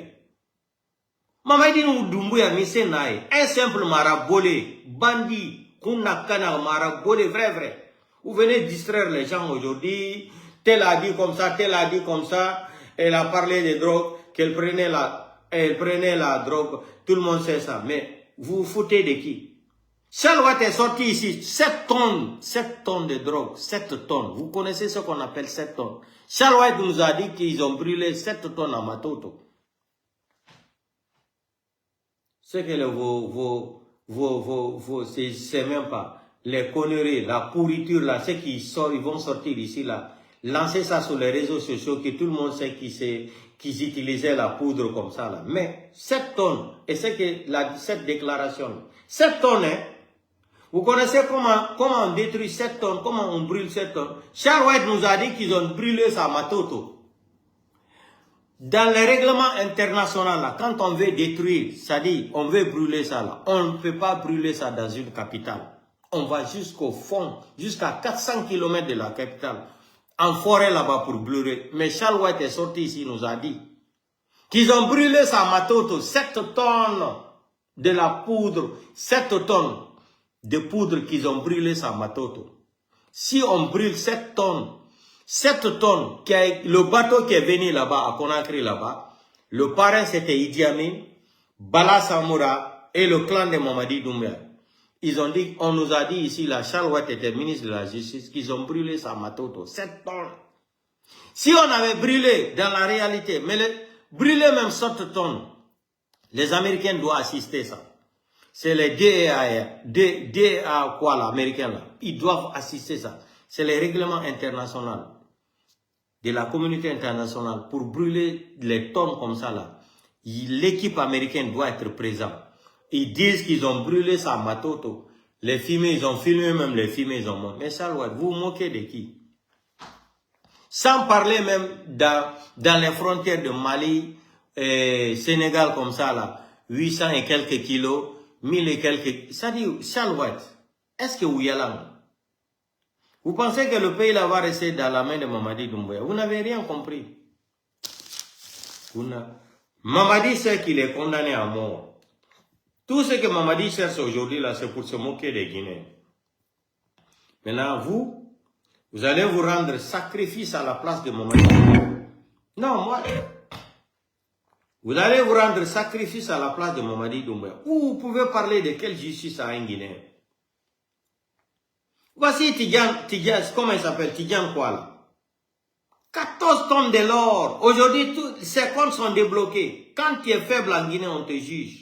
Mamadi Doumbouya mise na un simple marabolé, bandit, kunakana marabolé vrai. Vous venez distraire les gens aujourd'hui. Tel a dit comme ça, tel a dit comme ça. Elle a parlé de drogue, qu'elle prenait la drogue. Tout le monde sait ça. Mais vous vous foutez de qui? Charles White est sorti ici. 7 tonnes de drogue. 7 tonnes. Vous connaissez ce qu'on appelle 7 tonnes. Charles White nous a dit qu'ils ont brûlé 7 tonnes à Matoto. C'est que c'est même pas les conneries, la pourriture là, ceux qui sortent, ils vont sortir ici là. Lancer ça sur les réseaux sociaux que tout le monde sait qu'ils utilisaient la poudre comme ça là. Mais 7 tonnes, et c'est que cette déclaration, 7 tonnes, hein. Vous connaissez comment on détruit 7 tonnes, comment on brûle 7 tonnes. Charles White nous a dit qu'ils ont brûlé ça à Matoto. Dans les règlements internationaux là, quand on veut détruire, c'est-à-dire on veut brûler ça là, on ne peut pas brûler ça dans une capitale. On va jusqu'au fond, jusqu'à 400 km de la capitale. En forêt là-bas pour brûler. Mais Charles White est sorti ici, il nous a dit qu'ils ont brûlé ça à Matoto, 7 tonnes de la poudre, 7 tonnes de poudre qu'ils ont brûlé ça à Matoto. Si on brûle 7 tonnes, le bateau qui est venu là-bas, à Conakry là-bas, le parrain c'était Idi Amin, Bala Samoura et le clan de Mamadi Doumbouya. Ils ont dit, on nous a dit ici, la Charles White était ministre de la Justice, qu'ils ont brûlé ça à Matoto, 7 tonnes. Si on avait brûlé dans la réalité, mais brûler même 7 tonnes, les Américains doivent assister ça. C'est les DEA quoi là, Américains là, ils doivent assister ça. C'est les règlements internationaux de la communauté internationale pour brûler les tonnes comme ça là. L'équipe américaine doit être présente. Ils disent qu'ils ont brûlé ça à Matoto. Les fumées, ils ont filmé même les fumées, ils ont monté. Mais Charles White, vous vous moquez de qui? Sans parler même dans les frontières de Mali, Sénégal comme ça là, 800 et quelques kilos, 1000 et quelques... Ça dit, Charles White, est-ce que vous y allez? Vous pensez que le pays là va rester dans la main de Mamadi Doumbouya? Vous n'avez rien compris. Mamadi sait qu'il est condamné à mort. Tout ce que Mamadi cherche aujourd'hui, là, c'est pour se moquer des Guinéens. Maintenant, vous allez vous rendre sacrifice à la place de Mamadi. Non, moi... Vous allez vous rendre sacrifice à la place de Mamadi Doumbouya. Ou vous pouvez parler de quelle justice à un Guinéen. Voici Tidjane, comment il s'appelle? Tidjane quoi là? 14 tonnes de l'or. Aujourd'hui, ces comptes sont débloqués. Quand tu es faible en Guinée, on te juge.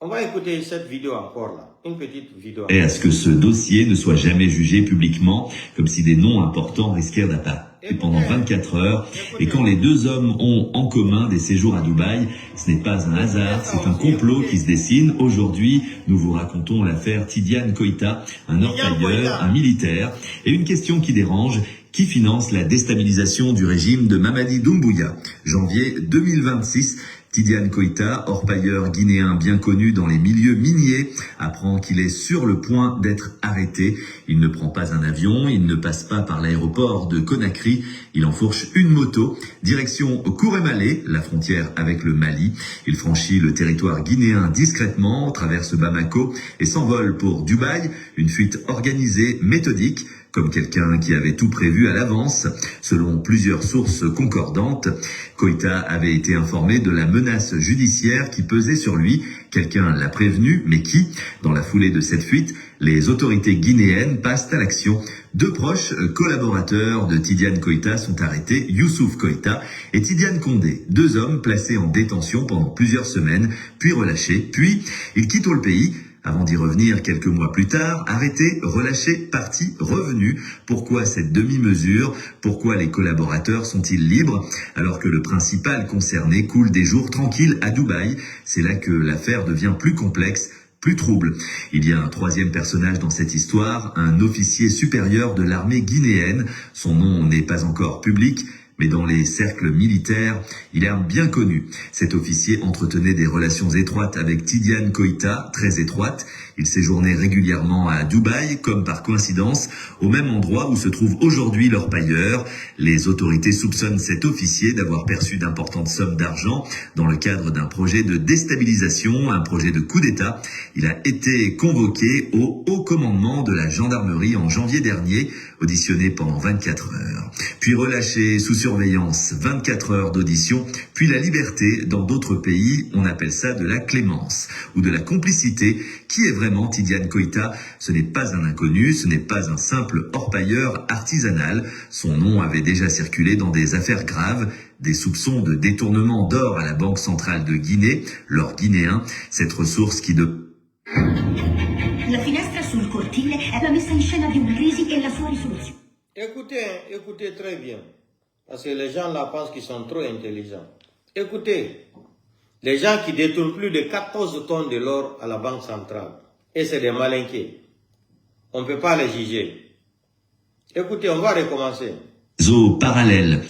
On va écouter cette vidéo encore là. Une petite vidéo. Et à ce que ce dossier ne soit jamais jugé publiquement, comme si des noms importants risquaient d'apparaître pendant 24 heures. Et quand les deux hommes ont en commun des séjours à Dubaï, ce n'est pas un hasard, c'est un complot qui se dessine. Aujourd'hui, nous vous racontons l'affaire Tidiane Koïta, un orpailleur, un militaire, et une question qui dérange. Qui finance la déstabilisation du régime de Mamadi Doumbouya? Janvier 2026, Tidiane Koïta, orpailleur guinéen bien connu dans les milieux miniers, apprend qu'il est sur le point d'être arrêté. Il ne prend pas un avion, il ne passe pas par l'aéroport de Conakry, il enfourche une moto, direction Kourémalé, la frontière avec le Mali. Il franchit le territoire guinéen discrètement, traverse Bamako et s'envole pour Dubaï, une fuite organisée, méthodique, comme quelqu'un qui avait tout prévu à l'avance. Selon plusieurs sources concordantes, Koïta avait été informé de la menace judiciaire qui pesait sur lui. Quelqu'un l'a prévenu, mais qui? Dans la foulée de cette fuite, les autorités guinéennes passent à l'action. Deux proches collaborateurs de Tidiane Koïta sont arrêtés, Youssouf Koïta et Tidiane Condé, deux hommes placés en détention pendant plusieurs semaines, puis relâchés, puis ils quittent le pays. Avant d'y revenir quelques mois plus tard, arrêtés, relâchés, partis, revenus. Pourquoi cette demi-mesure? Pourquoi les collaborateurs sont-ils libres alors que le principal concerné coule des jours tranquilles à Dubaï? C'est là que l'affaire devient plus complexe, plus trouble. Il y a un troisième personnage dans cette histoire, un officier supérieur de l'armée guinéenne. Son nom n'est pas encore public, mais dans les cercles militaires, il est bien connu. Cet officier entretenait des relations étroites avec Tidiane Koïta, très étroites. Il séjournait régulièrement à Dubaï, comme par coïncidence, au même endroit où se trouve aujourd'hui l'orpailleur. Les autorités soupçonnent cet officier d'avoir perçu d'importantes sommes d'argent dans le cadre d'un projet de déstabilisation, un projet de coup d'État. Il a été convoqué au haut commandement de la gendarmerie en janvier dernier, auditionné pendant 24 heures, puis relâché sous surveillance, 24 heures d'audition, puis la liberté. Dans d'autres pays, on appelle ça de la clémence ou de la complicité. Qui est vraiment Tidiane Koïta? Ce n'est pas un inconnu, ce n'est pas un simple orpailleur artisanal. Son nom avait déjà circulé dans des affaires graves, des soupçons de détournement d'or à la Banque centrale de Guinée, l'or guinéen, cette ressource qui La finestra sul cortile è la messa in scena di una crisi e la sua risoluzione. Écoutez très bien. Parce que les gens là pensent qu'ils sont trop intelligents. Écoutez, les gens qui détournent plus de 14 tonnes de l'or à la Banque centrale, et c'est des malinqués, on ne peut pas les juger. Écoutez, on va recommencer. Parallèle.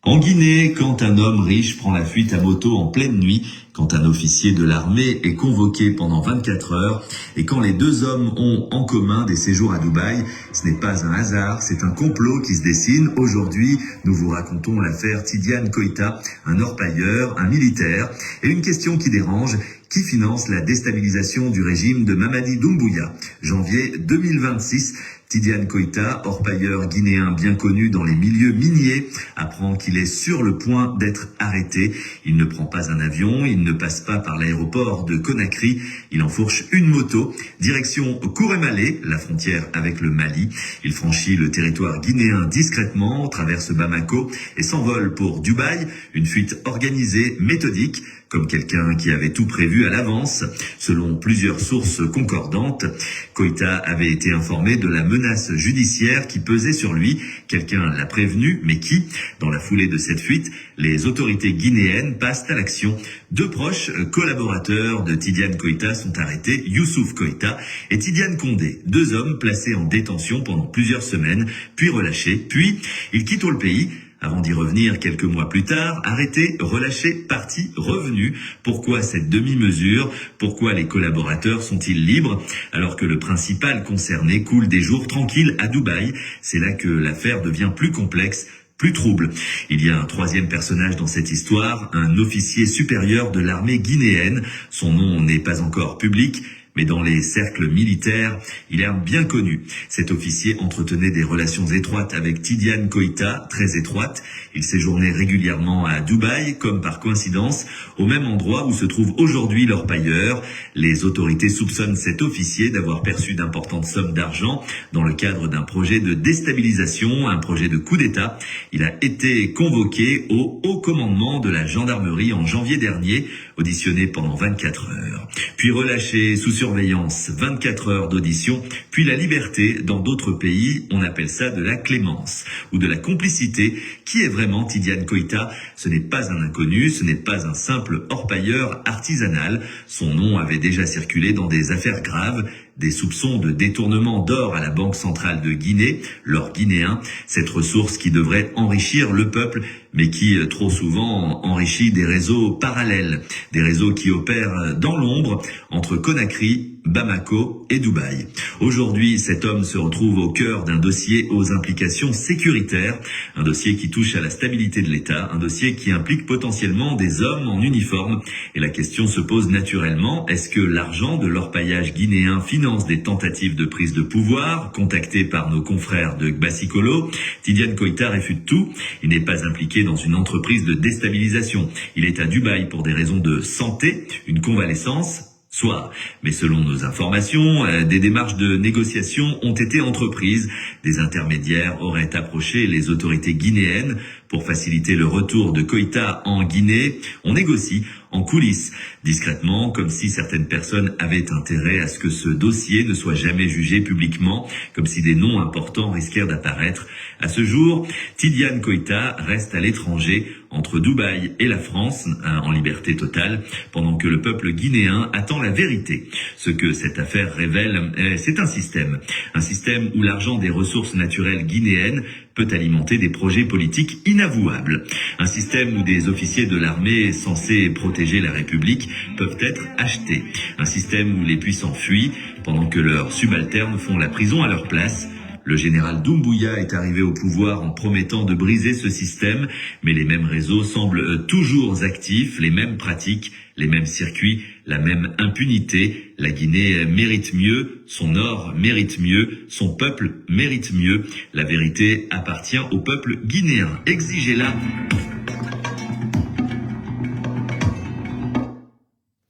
En Guinée, quand un homme riche prend la fuite à moto en pleine nuit, quand un officier de l'armée est convoqué pendant 24 heures, et quand les deux hommes ont en commun des séjours à Dubaï, ce n'est pas un hasard, c'est un complot qui se dessine. Aujourd'hui, nous vous racontons l'affaire Tidiane Koïta, un orpailleur, un militaire, et une question qui dérange. Qui finance la déstabilisation du régime de Mamadi Doumbouya? Janvier 2026, Tidiane Koïta, orpailleur guinéen bien connu dans les milieux miniers, apprend qu'il est sur le point d'être arrêté. Il ne prend pas un avion, il ne passe pas par l'aéroport de Conakry, il enfourche une moto, direction Kourémalé, la frontière avec le Mali. Il franchit le territoire guinéen discrètement, traverse Bamako et s'envole pour Dubaï, une fuite organisée, méthodique, comme quelqu'un qui avait tout prévu à l'avance. Selon plusieurs sources concordantes, Koïta avait été informé de la menace judiciaire qui pesait sur lui. Quelqu'un l'a prévenu, mais qui? Dans la foulée de cette fuite, les autorités guinéennes passent à l'action. Deux proches collaborateurs de Tidiane Koïta sont arrêtés, Youssouf Koïta et Tidiane Condé, deux hommes placés en détention pendant plusieurs semaines, puis relâchés, puis ils quittent le pays. Avant d'y revenir quelques mois plus tard, arrêtés, relâchés, partis, revenus. Pourquoi cette demi-mesure? Pourquoi les collaborateurs sont-ils libres alors que le principal concerné coule des jours tranquilles à Dubaï? C'est là que l'affaire devient plus complexe, plus trouble. Il y a un troisième personnage dans cette histoire, un officier supérieur de l'armée guinéenne. Son nom n'est pas encore public, mais dans les cercles militaires, il est bien connu. Cet officier entretenait des relations étroites avec Tidiane Koïta, très étroites. Il séjournait régulièrement à Dubaï, comme par coïncidence, au même endroit où se trouve aujourd'hui l'orpailleur. Les autorités soupçonnent cet officier d'avoir perçu d'importantes sommes d'argent dans le cadre d'un projet de déstabilisation, un projet de coup d'État. Il a été convoqué au haut commandement de la gendarmerie en janvier dernier, auditionné pendant 24 heures, puis relâché sous surveillance, 24 heures d'audition, puis la liberté. Dans d'autres pays, on appelle ça de la clémence ou de la complicité. Qui est vraiment Tidiane Koïta? Ce n'est pas un inconnu, ce n'est pas un simple orpailleur artisanal. Son nom avait déjà circulé dans des affaires graves. Des soupçons de détournement d'or à la Banque centrale de Guinée, l'or guinéen, cette ressource qui devrait enrichir le peuple, mais qui trop souvent enrichit des réseaux parallèles, des réseaux qui opèrent dans l'ombre entre Conakry, Bamako et Dubaï. Aujourd'hui, cet homme se retrouve au cœur d'un dossier aux implications sécuritaires, un dossier qui touche à la stabilité de l'État, un dossier qui implique potentiellement des hommes en uniforme. Et la question se pose naturellement, est-ce que l'argent de l'orpaillage guinéen finance des tentatives de prise de pouvoir? Contacté par nos confrères de Gbassikolo, Tidiane Koïta réfute tout. Il n'est pas impliqué dans une entreprise de déstabilisation. Il est à Dubaï pour des raisons de santé, une convalescence, soit. Mais selon nos informations, des démarches de négociation ont été entreprises. Des intermédiaires auraient approché les autorités guinéennes pour faciliter le retour de Koïta en Guinée. On négocie en coulisses, discrètement, comme si certaines personnes avaient intérêt à ce que ce dossier ne soit jamais jugé publiquement, comme si des noms importants risquèrent d'apparaître. À ce jour, Tidiane Koïta reste à l'étranger, entre Dubaï et la France, en liberté totale, pendant que le peuple guinéen attend la vérité. Ce que cette affaire révèle, c'est un système où l'argent des ressources naturelles guinéennes peut alimenter des projets politiques inavouables. Un système où des officiers de l'armée censés protéger la République peuvent être achetés. Un système où les puissants fuient pendant que leurs subalternes font la prison à leur place. Le général Doumbouya est arrivé au pouvoir en promettant de briser ce système, mais les mêmes réseaux semblent toujours actifs, les mêmes pratiques, les mêmes circuits, la même impunité. La Guinée mérite mieux, son or mérite mieux, son peuple mérite mieux. La vérité appartient au peuple guinéen. Exigez-la.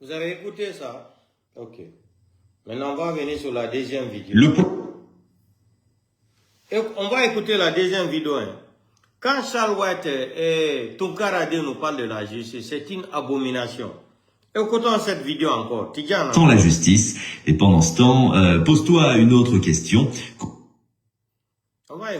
Vous avez écouté ça? Ok. Maintenant, on va revenir sur la deuxième vidéo. Et on va écouter la deuxième vidéo. Quand Charles White et Tounkara nous parlent de la justice, c'est une abomination. Écoutons cette vidéo encore. Sans la justice, et pendant ce temps, pose-toi une autre question.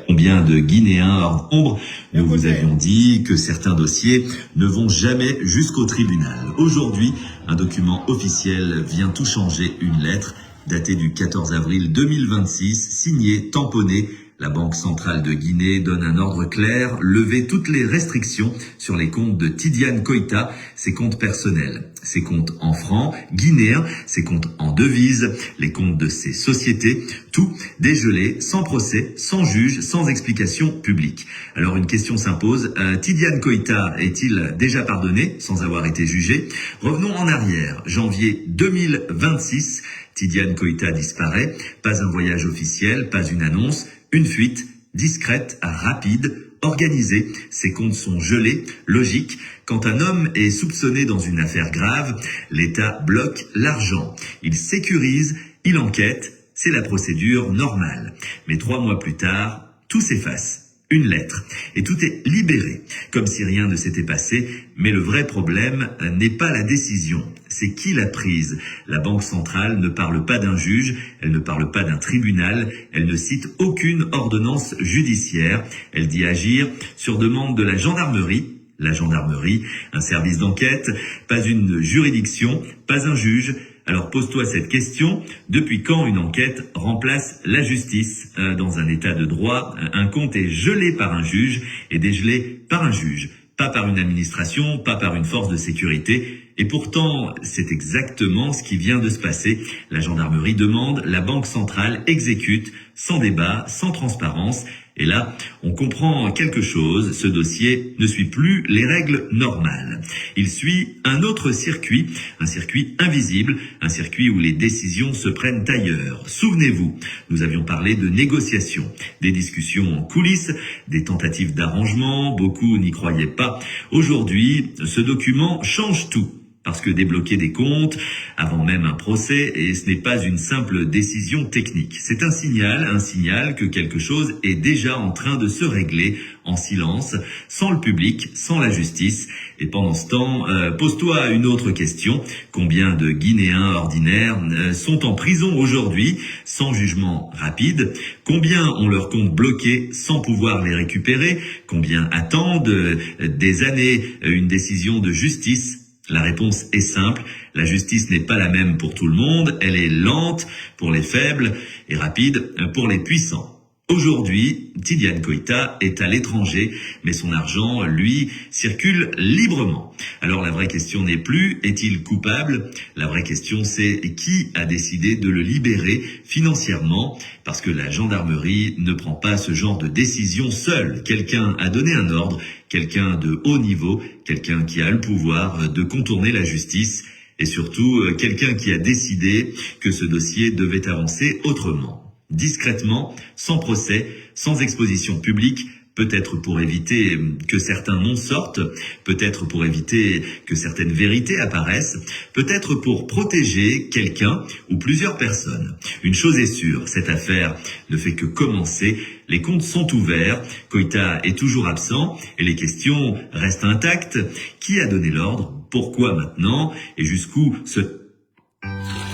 Combien de Guinéens hors ombre nous vous avions dit que certains dossiers ne vont jamais jusqu'au tribunal. Aujourd'hui, un document officiel vient tout changer, une lettre datée du 14 avril 2026, signée, tamponnée. La Banque centrale de Guinée donne un ordre clair, lever toutes les restrictions sur les comptes de Tidiane Koïta, ses comptes personnels, ses comptes en francs guinéens, ses comptes en devises, les comptes de ses sociétés, tout dégelé, sans procès, sans juge, sans explication publique. Alors une question s'impose, Tidiane Koïta est-il déjà pardonné sans avoir été jugé? Revenons en arrière, janvier 2026, Tidiane Koïta disparaît, pas un voyage officiel, pas une annonce, une fuite discrète, rapide, organisée. Ses comptes sont gelés, logique. Quand un homme est soupçonné dans une affaire grave, l'État bloque l'argent. Il sécurise, il enquête, c'est la procédure normale. Mais 3 mois plus tard, tout s'efface. Une lettre. Et tout est libéré, comme si rien ne s'était passé. Mais le vrai problème n'est pas la décision, c'est qui l'a prise. La Banque centrale ne parle pas d'un juge, elle ne parle pas d'un tribunal, elle ne cite aucune ordonnance judiciaire. Elle dit agir sur demande de la gendarmerie. La gendarmerie, un service d'enquête, pas une juridiction, pas un juge. Alors pose-toi cette question, depuis quand une enquête remplace la justice? Dans un état de droit, un compte est gelé par un juge et dégelé par un juge, pas par une administration, pas par une force de sécurité. Et pourtant, c'est exactement ce qui vient de se passer. La gendarmerie demande, la Banque centrale exécute, sans débat, sans transparence. Et là, on comprend quelque chose, ce dossier ne suit plus les règles normales. Il suit un autre circuit, un circuit invisible, un circuit où les décisions se prennent ailleurs. Souvenez-vous, nous avions parlé de négociations, des discussions en coulisses, des tentatives d'arrangement, beaucoup n'y croyaient pas. Aujourd'hui, ce document change tout. Parce que débloquer des comptes, avant même un procès, et ce n'est pas une simple décision technique. C'est un signal que quelque chose est déjà en train de se régler en silence, sans le public, sans la justice. Et pendant ce temps, pose-toi une autre question. Combien de Guinéens ordinaires sont en prison aujourd'hui, sans jugement rapide? Combien ont leur compte bloqué sans pouvoir les récupérer? Combien attendent des années une décision de justice? La réponse est simple, la justice n'est pas la même pour tout le monde, elle est lente pour les faibles et rapide pour les puissants. Aujourd'hui, Tidiane Koïta est à l'étranger, mais son argent, lui, circule librement. Alors la vraie question n'est plus, est-il coupable? La vraie question c'est, qui a décidé de le libérer financièrement? Parce que la gendarmerie ne prend pas ce genre de décision seule. Quelqu'un a donné un ordre, quelqu'un de haut niveau, quelqu'un qui a le pouvoir de contourner la justice, et surtout quelqu'un qui a décidé que ce dossier devait avancer autrement. Discrètement, sans procès, sans exposition publique, peut-être pour éviter que certains noms sortent, peut-être pour éviter que certaines vérités apparaissent, peut-être pour protéger quelqu'un ou plusieurs personnes. Une chose est sûre, cette affaire ne fait que commencer, les comptes sont ouverts, Koïta est toujours absent et les questions restent intactes. Qui a donné l'ordre? Pourquoi maintenant? Et jusqu'où ce...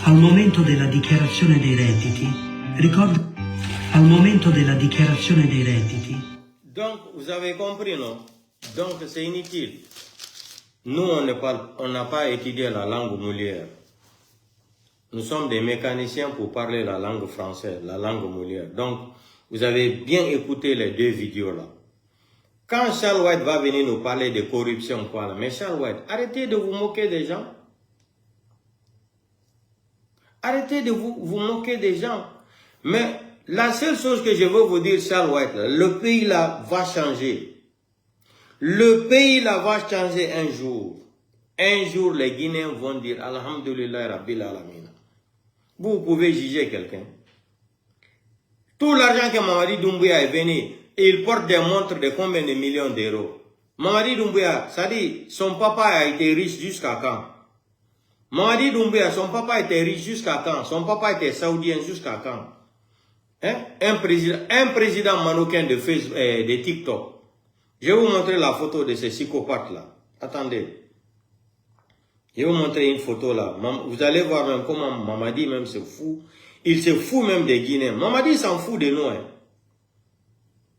Al momento della dichiarazione dei redditi, ricordo, al momento della dichiarazione dei redditi. Donc, vous avez compris, non? Donc, c'est inutile. Nous, on n'a pas étudié la langue moulière. Nous sommes des mécaniciens pour parler la langue française, la langue moulière. Donc, vous avez bien écouté les deux vidéos là. Quand Charles White va venir nous parler de corruption, quoi, là, mais Charles White, arrêtez de vous moquer des gens. Arrêtez de vous moquer des gens. Mais la seule chose que je veux vous dire, Charles White, là, le pays là va changer. Le pays là va changer un jour. Un jour, les Guinéens vont dire Alhamdulillah Rabbil Alamin. Vous pouvez juger quelqu'un. Tout l'argent que Mamadi Doumbouya est venu, il porte des montres de combien de millions d'euros. Mamadi Doumbouya, ça dit, son papa a été riche jusqu'à quand? Mamadi Doumbouya, son papa était riche jusqu'à quand? Son papa était saoudien jusqu'à quand? Hein? Un président marocain de Facebook, de TikTok. Je vais vous montrer la photo de ce psychopathe là. Attendez. Je vais vous montrer une photo là. Vous allez voir même comment Mamadi même se fout. Il se fout même des Guinéens. Mamadi s'en fout de nous. Hein.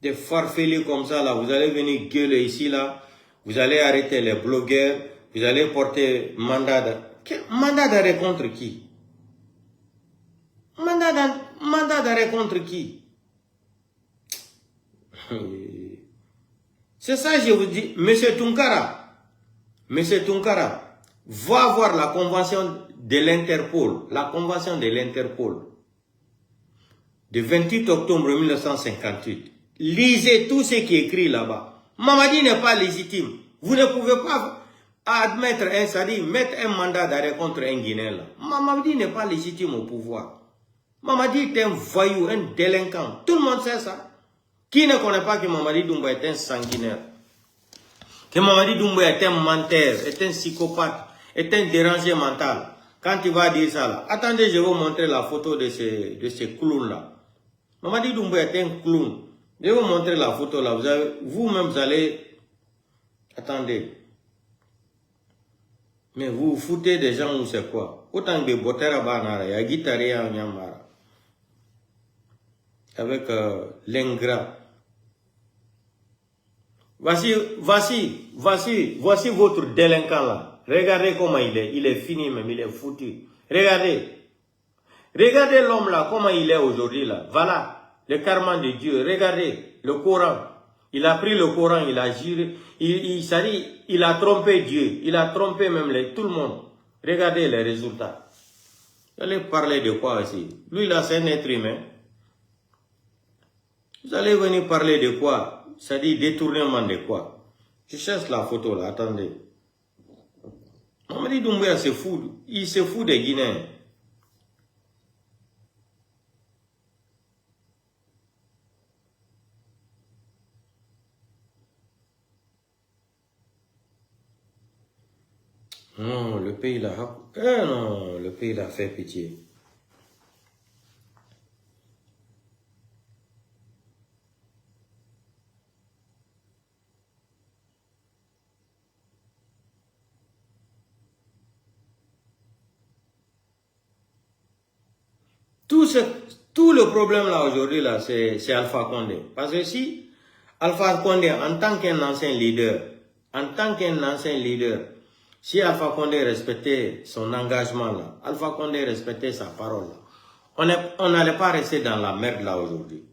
Des farfelus comme ça là. Vous allez venir gueuler ici là. Vous allez arrêter les blogueurs. Vous allez porter mandat d'arrêt contre qui? Mandat d'arrêt contre qui? C'est ça je vous dis. Monsieur Tunkara, va voir la convention de l'Interpol. La convention de l'Interpol. De 28 octobre 1958. Lisez tout ce qui est écrit là-bas. Mamadi n'est pas légitime. Vous ne pouvez pas admettre c'est-à-dire mettre un mandat d'arrêt contre un Guinéen là. Mamadi n'est pas légitime au pouvoir. Mamadi est un voyou, un délinquant. Tout le monde sait ça. Qui ne connaît pas que Mamadi Doumbouya est un sanguinaire? Que Mamadi Doumbouya est un menteur, est un psychopathe, est un dérangé mental. Quand il va dire ça là, attendez, je vais vous montrer la photo de ces clowns là. Mamadi Doumbouya est un clown. Je vais vous montrer la photo là. Vous-même vous allez... Attendez. Mais vous vous foutez des gens ou c'est quoi? Autant que Botera Banara, ya Guitaria Nyamara. Avec l'ingrat. Voici votre délinquant là. Regardez comment il est. Il est fini même, il est foutu. Regardez. Regardez l'homme là, comment il est aujourd'hui là. Voilà, le karma de Dieu. Regardez, le Coran. Il a pris le Coran, il a juré. Il a trompé Dieu. Il a trompé même tout le monde. Regardez les résultats. Vous allez parler de quoi aussi? Lui là, c'est un être humain. Vous allez venir parler de quoi? C'est-à-dire détournement de quoi? Je cherche la photo là, attendez. Mamadi Doumbouya se fout, il se fout des Guinéens. Non, le pays là, non, le pays là fait pitié. Tout le problème là aujourd'hui là, c'est Alpha Condé. Parce que si Alpha Condé, en tant qu'un ancien leader, si Alpha Condé respectait son engagement là, Alpha Condé respectait sa parole là, on n'allait pas rester dans la merde là aujourd'hui.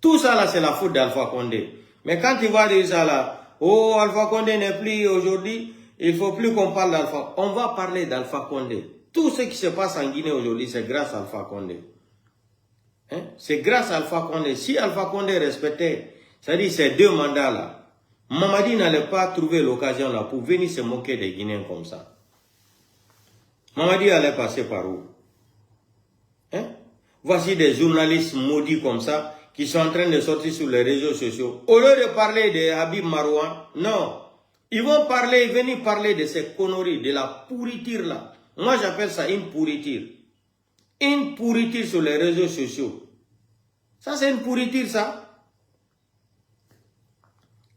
Tout ça là, c'est la faute d'Alpha Condé. Mais quand tu vas dire ça là, oh Alpha Condé n'est plus aujourd'hui, il ne faut plus qu'on parle d'Alpha. On va parler d'Alpha Condé. Tout ce qui se passe en Guinée aujourd'hui, c'est grâce à Alpha Condé. Hein? C'est grâce à Alpha Condé. Si Alpha Condé respectait, c'est-à-dire ces 2 mandats là, Mamadi n'allait pas trouver l'occasion là pour venir se moquer des Guinéens comme ça. Mamadi allait passer par où? Hein? Voici des journalistes maudits comme ça qui sont en train de sortir sur les réseaux sociaux. Au lieu de parler de Habib Marouane, non. Ils vont venir parler de ces conneries, de la pourriture là. Moi j'appelle ça une pourriture. Une pourriture sur les réseaux sociaux. Ça c'est une pourriture ça.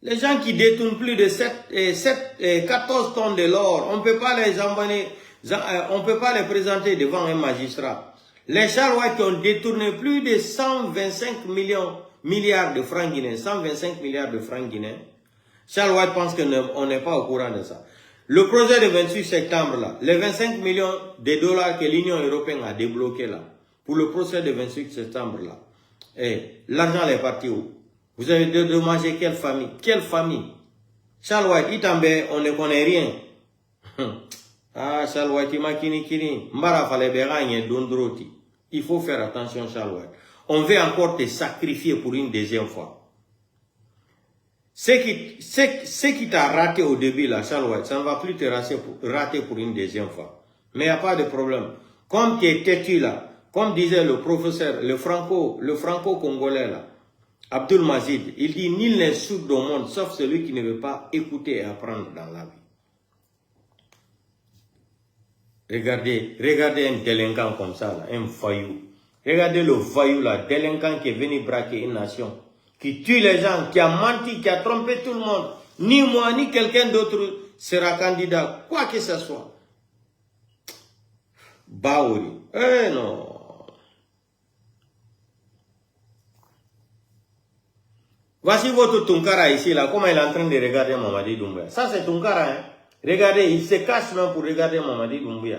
Les gens qui détournent plus de 14 tonnes de l'or, on ne peut pas les envoyer, on peut pas les présenter devant un magistrat. Les Charles White qui ont détourné plus de 125 milliards de francs guinéens, 125 milliards de francs guinéens. Charles White pense qu'on n'est pas au courant de ça. Le projet de 28 septembre là, les 25 millions de dollars que l'Union européenne a débloqué là, pour le procès de 28 septembre là, l'argent est parti où? Vous avez dédommagé quelle famille? Quelle famille? Charles White, Itambe, on ne connaît rien. Ah, Charles White, kini. Mbara fale beragne dondroti. Il faut faire attention, Charles White. On veut encore te sacrifier pour une deuxième fois. Ce qui t'a raté au début là, Charles White, ça ne va plus te rater pour une deuxième fois. Mais il n'y a pas de problème. Comme tu es têtu là, comme disait le professeur, le franco-congolais là, Abdul Mazid, il dit nul n'est sourd au monde sauf celui qui ne veut pas écouter et apprendre dans la vie. Regardez un délinquant comme ça, là, un voyou. Regardez le voyou là, délinquant qui est venu braquer une nation, qui tue les gens, qui a menti, qui a trompé tout le monde. Ni moi, ni quelqu'un d'autre sera candidat, quoi que ce soit. Baouri. Non. Voici votre Tunkara ici, là, comment il est en train de regarder Mamadi Doumbouya. Ça, c'est Tunkara, hein. Regardez, il se cache même pour regarder Mamadi Doumbouya.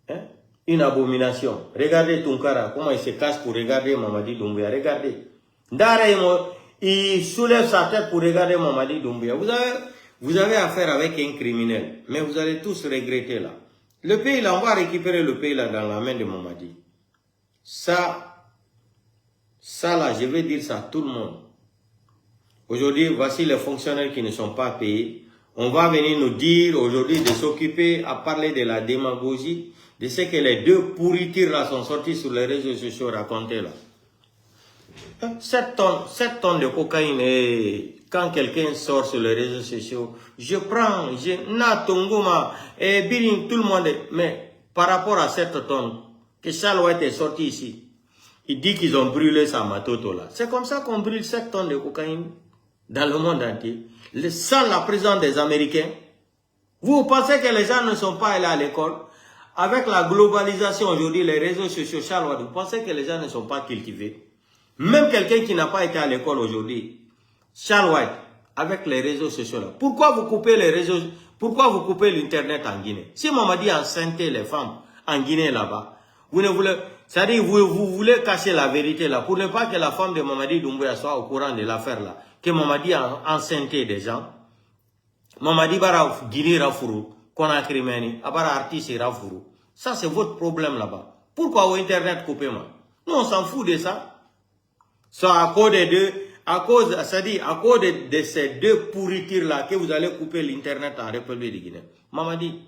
Hein? Une abomination. Regardez Tunkara, comment il se cache pour regarder Mamadi Doumbouya. Regardez. Ndare, il soulève sa tête pour regarder Mamadi Doumbouya. Vous avez affaire avec un criminel, mais vous allez tous regretter là. Le pays là, on va récupérer le pays là dans la main de Mamadi. Ça là, je vais dire ça à tout le monde. Aujourd'hui, voici les fonctionnaires qui ne sont pas payés. On va venir nous dire aujourd'hui de s'occuper à parler de la démagogie, de ce que les 2 pourritures là sont sortis sur les réseaux sociaux racontés là. 7 tonnes de cocaïne, et quand quelqu'un sort sur les réseaux sociaux, je prends, Natongoma, et Birin, tout le monde, mais par rapport à 7 tonnes, que Charles White est sorti ici, il dit qu'ils ont brûlé sa matoto là. C'est comme ça qu'on brûle 7 tonnes de cocaïne dans le monde entier. Sans la présence des Américains. Vous pensez que les gens ne sont pas allés à l'école? Avec la globalisation aujourd'hui, les réseaux sociaux, Charles White, vous pensez que les gens ne sont pas cultivés? Même quelqu'un qui n'a pas été à l'école aujourd'hui, Charles White, avec les réseaux sociaux là. Pourquoi vous coupez les réseaux? Pourquoi vous coupez l'internet en Guinée? Si Mamadi enceintait les femmes en Guinée là-bas, vous ne voulez... C'est-à-dire, vous voulez cacher la vérité là, pour ne pas que la femme de Mamadi Doumbouya soit au courant de l'affaire là, que Mamadi a enceinté des gens. Mamadi bara Guinée Rafuru, Conakry Meni, abara artiste Rafuru. Ça c'est votre problème là-bas. Pourquoi au internet coupé moi? Nous on s'en fout de ça. C'est à cause des deux, à cause de ces deux pourritures-là que vous allez couper l'Internet en République de Guinée. Mamadi,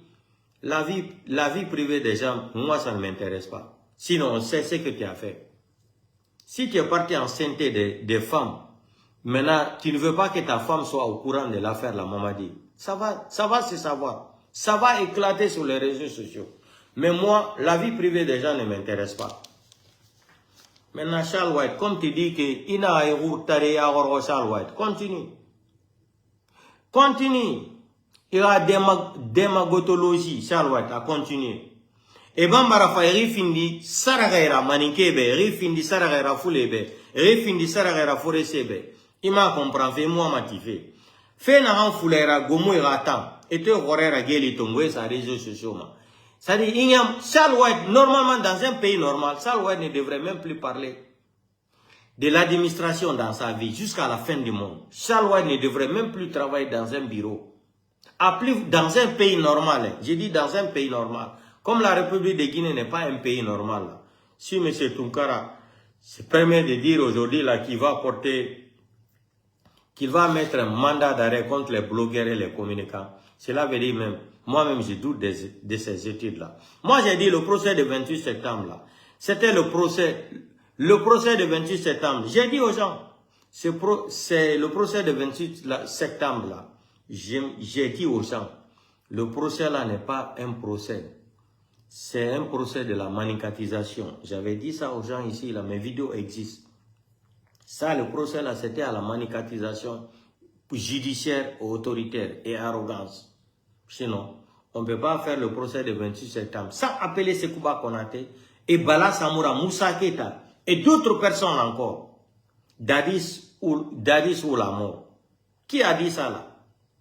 la vie privée des gens, moi, ça ne m'intéresse pas. Sinon, on sait ce que tu as fait. Si tu es parti enceinte des femmes, maintenant, tu ne veux pas que ta femme soit au courant de l'affaire, la Mamadi. Ça va se savoir. Ça va éclater sur les réseaux sociaux. Mais moi, la vie privée des gens ne m'intéresse pas. Maintenant, Charles White, comme tu dis que Ina Ayrou Tareya Oro Charles White, continue. Continue. Il y a démagotologie, Charles White, à continuer. Et Bambara Faye Findi, Saragera Manikebe, Rifindi Saragera Fulebe, Rifindi Saragera Foresebe. Il m'a compris, fait moi motivé. Fait n'a foulera Gomo et Ratan, et te horreur Geli Tongwe, sa réseau sociaux. C'est-à-dire, il y a Charles White, normalement, dans un pays normal, Charles White ne devrait même plus parler de l'administration dans sa vie jusqu'à la fin du monde. Charles White ne devrait même plus travailler dans un bureau. Dans un pays normal, j'ai dit dans un pays normal. Comme la République de Guinée n'est pas un pays normal. Là. Si M. Tunkara se permet de dire aujourd'hui qu'il va mettre un mandat d'arrêt contre les blogueurs et les communicants, cela veut dire même, moi-même je doute de ces études-là. Moi j'ai dit le procès de 28 septembre là, c'était le procès de 28 septembre. J'ai dit aux gens, c'est le procès de 28 septembre là. J'ai dit aux gens, le procès là n'est pas un procès. C'est un procès de la manicatisation. J'avais dit ça aux gens ici, là, mes vidéos existent. Ça, le procès là, c'était à la manicatisation judiciaire, autoritaire et arrogance. Sinon, on ne peut pas faire le procès de 28 septembre sans appeler Sekouba Konaté et Bala Samoura Moussa Keita et d'autres personnes encore. Dadis ou la mort. Qui a dit ça là?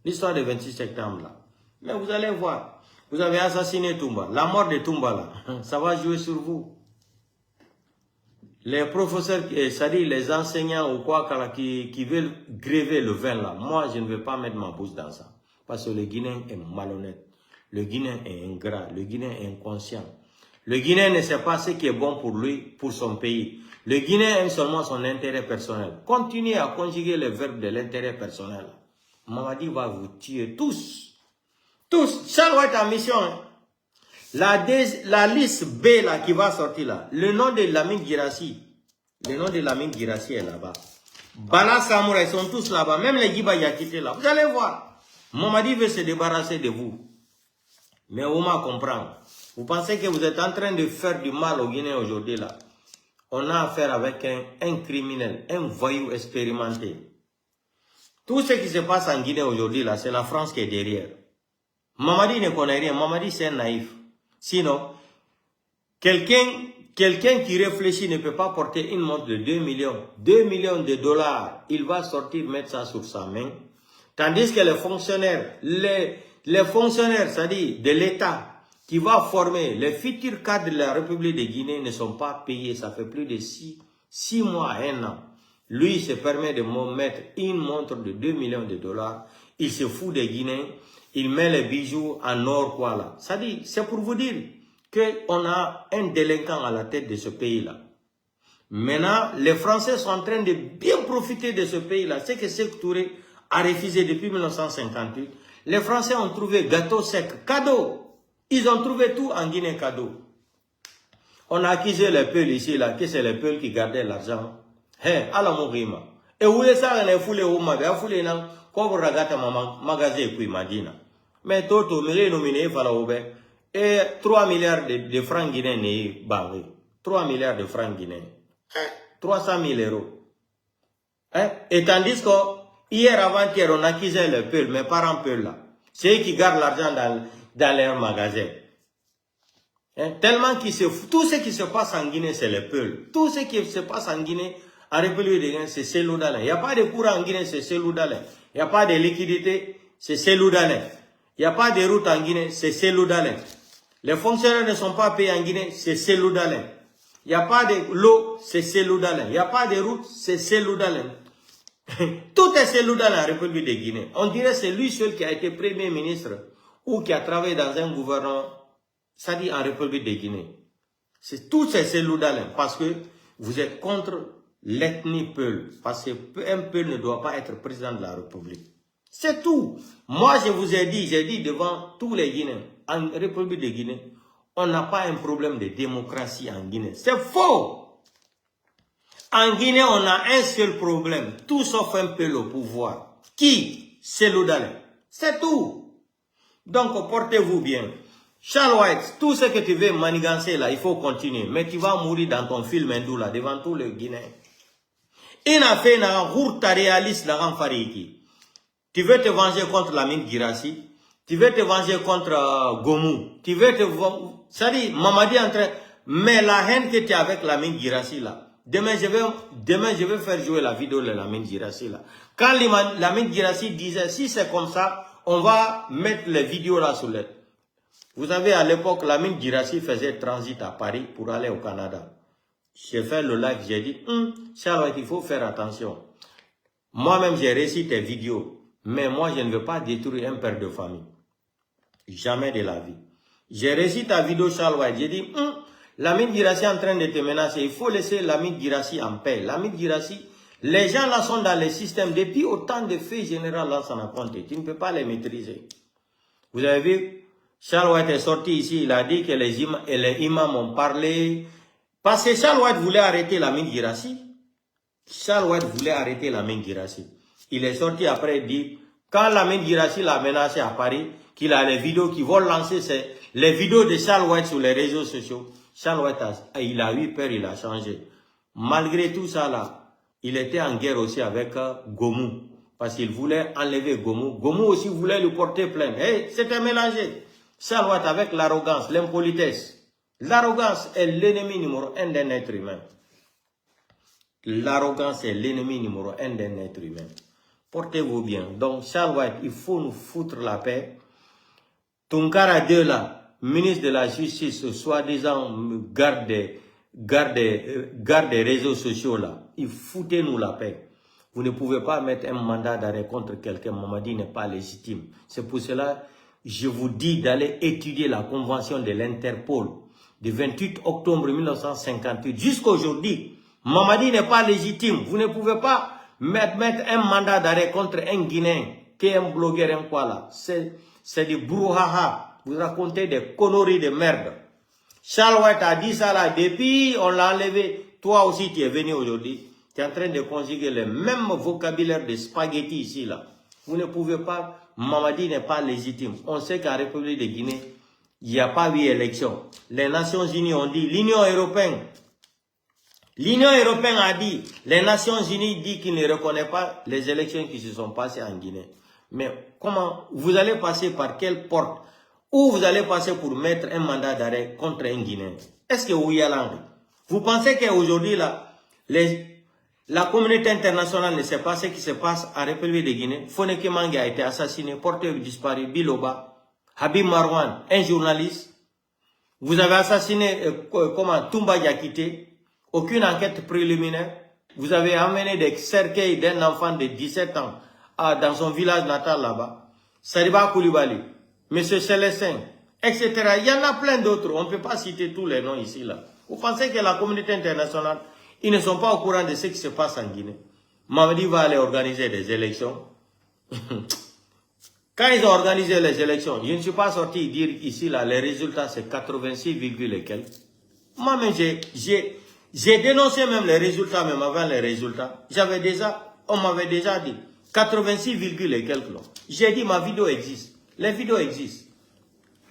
L'histoire de 28 septembre là. Mais vous allez voir. Vous avez assassiné Toumba. La mort de Toumba là, ça va jouer sur vous. Les professeurs, c'est-à-dire les enseignants ou quoi qui veulent gréver le vin là, moi je ne vais pas mettre ma bouche dans ça. Parce que le Guinéen est malhonnête. Le Guinéen est ingrat. Le Guinéen est inconscient. Le Guinéen ne sait pas ce qui est bon pour lui, pour son pays. Le Guinéen aime seulement son intérêt personnel. Continuez à conjuguer le verbe de l'intérêt personnel. Mamadi va vous tuer tous. Tous, Charles White en mission. Hein. La liste B là qui va sortir là, le nom de Lamine Girassi est là-bas. Bala Samoura, ils sont tous là-bas. Même les Giba Yakité là. Vous allez voir. Mamadi veut se débarrasser de vous. Mais Ouma comprend. Vous pensez que vous êtes en train de faire du mal aux Guinéens aujourd'hui là. On a affaire avec un criminel, un voyou expérimenté. Tout ce qui se passe en Guinée aujourd'hui là, c'est la France qui est derrière. Mamadi ne connaît rien. Mamadi, c'est un naïf. Sinon, quelqu'un qui réfléchit ne peut pas porter une montre de 2 millions. 2 millions de dollars. Il va sortir, mettre ça sur sa main. Tandis que les fonctionnaires, c'est-à-dire de l'État, qui va former les futurs cadres de la République de Guinée ne sont pas payés. Ça fait plus de 6 mois, 1 an. Lui, il se permet de mettre une montre de 2 millions de dollars. Il se fout des Guinéens. Il met les bijoux en or, quoi, là. C'est pour vous dire qu'on a un délinquant à la tête de ce pays-là. Maintenant, les Français sont en train de bien profiter de ce pays-là. C'est que Sékou Touré a refusé depuis 1958. Les Français ont trouvé gâteau sec, cadeau. Ils ont trouvé tout en Guinée, cadeau. On a accusé les Peuls ici, là, que c'est les Peuls qui gardaient l'argent. Hé, à la mourima. Et où est ça, on a foulé au maga, foulé nan, comme ragata magasin et puis madina. Mais toto, mais nominé, voilà, et 3 milliards de francs guinéens n'est barré. 3 milliards de francs guinéens. 300 000 euros. Hein? Et tandis que, hier avant-hier, on accusait les Peuls, mes parents Peuls là. C'est eux qui gardent l'argent dans leur magasin. Hein? Tellement qu'ils se foutent. Tout ce qui se passe en Guinée, c'est les Peuls. Tout ce qui se passe en Guinée, en République de Guinée, c'est Seloudalin. Il n'y a pas de courant en Guinée, c'est Seloudalin. Il n'y a pas de liquidité, c'est Seloudalin. Il n'y a pas de route en Guinée, c'est Seloudalin. Les fonctionnaires ne sont pas payés en Guinée, c'est Seloudalin. Il n'y a pas de l'eau, c'est Seloudalin. Il n'y a pas de route, c'est Seloudalin. Tout est Seloudalin en République de Guinée. On dirait que c'est lui seul qui a été Premier ministre ou qui a travaillé dans un gouvernement, ça dit en République de Guinée. Tout c'est Seloudalin parce que vous êtes contre l'ethnie Peul. Parce qu'un Peul ne doit pas être président de la République. C'est tout. Moi, je vous ai dit, j'ai dit devant tous les Guinéens, en République de Guinée, on n'a pas un problème de démocratie en Guinée. C'est faux. En Guinée, on a un seul problème, tout sauf un Peul au pouvoir. Qui? C'est l'Oudalé. C'est tout. Donc, portez-vous bien. Charles White, tout ce que tu veux manigancer là, il faut continuer. Mais tu vas mourir dans ton film hindou là, devant tous les Guinéens. Il a fait un route réaliste là, en Fariki. Tu veux te venger contre Lamine Girassi. Tu veux te venger contre Gomu. Tu veux te venger. Ça dit, Mamadi en train. Mais la haine que tu as avec Lamine Girassi là. Demain, je vais faire jouer la vidéo de Lamine Girassi là. Quand Lamine Girassi disait, si c'est comme ça, on va mettre les vidéos là sur le. Vous savez, à l'époque, Lamine Girassi faisait transit à Paris pour aller au Canada. J'ai fait le live, j'ai dit, Charles, il faut faire attention. Moi-même, j'ai réussi tes vidéos. Mais moi, je ne veux pas détruire un père de famille. Jamais de la vie. J'ai réussi ta vidéo, Charles White. J'ai dit, Lamine Girassi est en train de te menacer. Il faut laisser Lamine Girassi en paix. Lamine Girassi, les gens là sont dans les systèmes. Depuis autant de faits généraux là, ça n'a compté. Tu ne peux pas les maîtriser. Vous avez vu, Charles White est sorti ici. Il a dit que les imams ont parlé. Parce que Charles White voulait arrêter Lamine Girassi. Charles White voulait arrêter Lamine Girassi. Il est sorti après, il dit, quand Lamine Girassi l'a menacé à Paris, qu'il a les vidéos qui vont lancer, les vidéos de Charles White sur les réseaux sociaux. Charles White, il a eu peur, il a changé. Malgré tout ça là, il était en guerre aussi avec Gomu. Parce qu'il voulait enlever Gomu. Gomu aussi voulait lui porter plainte. Hey, c'était mélangé. Charles White avec l'arrogance, l'impolitesse. L'arrogance est l'ennemi numéro 1 d'un être humain. L'arrogance est l'ennemi numéro 1 d'un être humain. Portez-vous bien. Donc, Charles White, il faut nous foutre la paix. Tunkara 2 là, ministre de la Justice, soi-disant garde des réseaux sociaux là, il foutez-nous la paix. Vous ne pouvez pas mettre un mandat d'arrêt contre quelqu'un. Mamadi n'est pas légitime. C'est pour cela je vous dis d'aller étudier la convention de l'Interpol du 28 octobre 1958 jusqu'à aujourd'hui. Mamadi n'est pas légitime. Vous ne pouvez pas mettre un mandat d'arrêt contre un Guinéen qui est un blogueur, un quoi là. C'est du brouhaha. Vous racontez des conneries de merde. Charles White a dit ça là. Depuis, on l'a enlevé. Toi aussi, tu es venu aujourd'hui. Tu es en train de conjuguer le même vocabulaire de spaghetti ici là. Vous ne pouvez pas. Mamadi n'est pas légitime. On sait qu'en République de Guinée, il n'y a pas eu élection. Les Nations Unies ont dit, l'Union européenne a dit, les Nations Unies disent qu'il ne reconnaît pas les élections qui se sont passées en Guinée. Mais comment, vous allez passer par quelle porte? Ou vous allez passer pour mettre un mandat d'arrêt contre un Guinéen? Est-ce que vous y allez? Vous pensez qu'aujourd'hui, là, la communauté internationale ne sait pas ce qui se passe en République de Guinée? Foneke Mangue a été assassiné, porteur disparu, Biloba, Habib Marwan, un journaliste. Vous avez assassiné, Toumba Diakité. Aucune enquête préliminaire. Vous avez amené des cercueils d'un enfant de 17 ans dans son village natal là-bas. Sariba Koulibaly, M. Célestin, etc. Il y en a plein d'autres. On ne peut pas citer tous les noms ici là. Vous pensez que la communauté internationale, ils ne sont pas au courant de ce qui se passe en Guinée? Mamadi va aller organiser des élections. Quand ils ont organisé les élections, je ne suis pas sorti dire ici là, les résultats c'est 86, et quelques. Moi-même j'ai dénoncé même les résultats, même avant les résultats. On m'avait déjà dit 86, et quelques. J'ai dit ma vidéo existe. Les vidéos existent.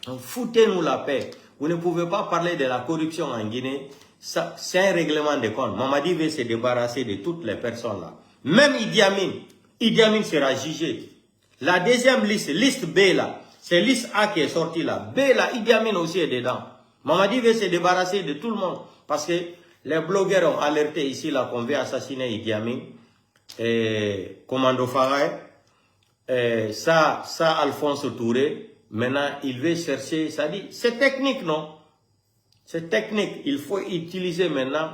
Donc, foutez-nous la paix. Vous ne pouvez pas parler de la corruption en Guinée. C'est un règlement de compte. Mamadi veut se débarrasser de toutes les personnes là. Même Idi Amin sera jugé. La deuxième liste, liste B là, c'est liste A qui est sortie là. B là, Idi Amin aussi est dedans. Mamadi veut se débarrasser de tout le monde. Parce que les blogueurs ont alerté ici là qu'on veut assassiner Idi Amin. Et Commando Faray. Ça Alphonse Touré. Maintenant, il veut chercher, ça dit, c'est technique, non? C'est technique. Il faut utiliser maintenant.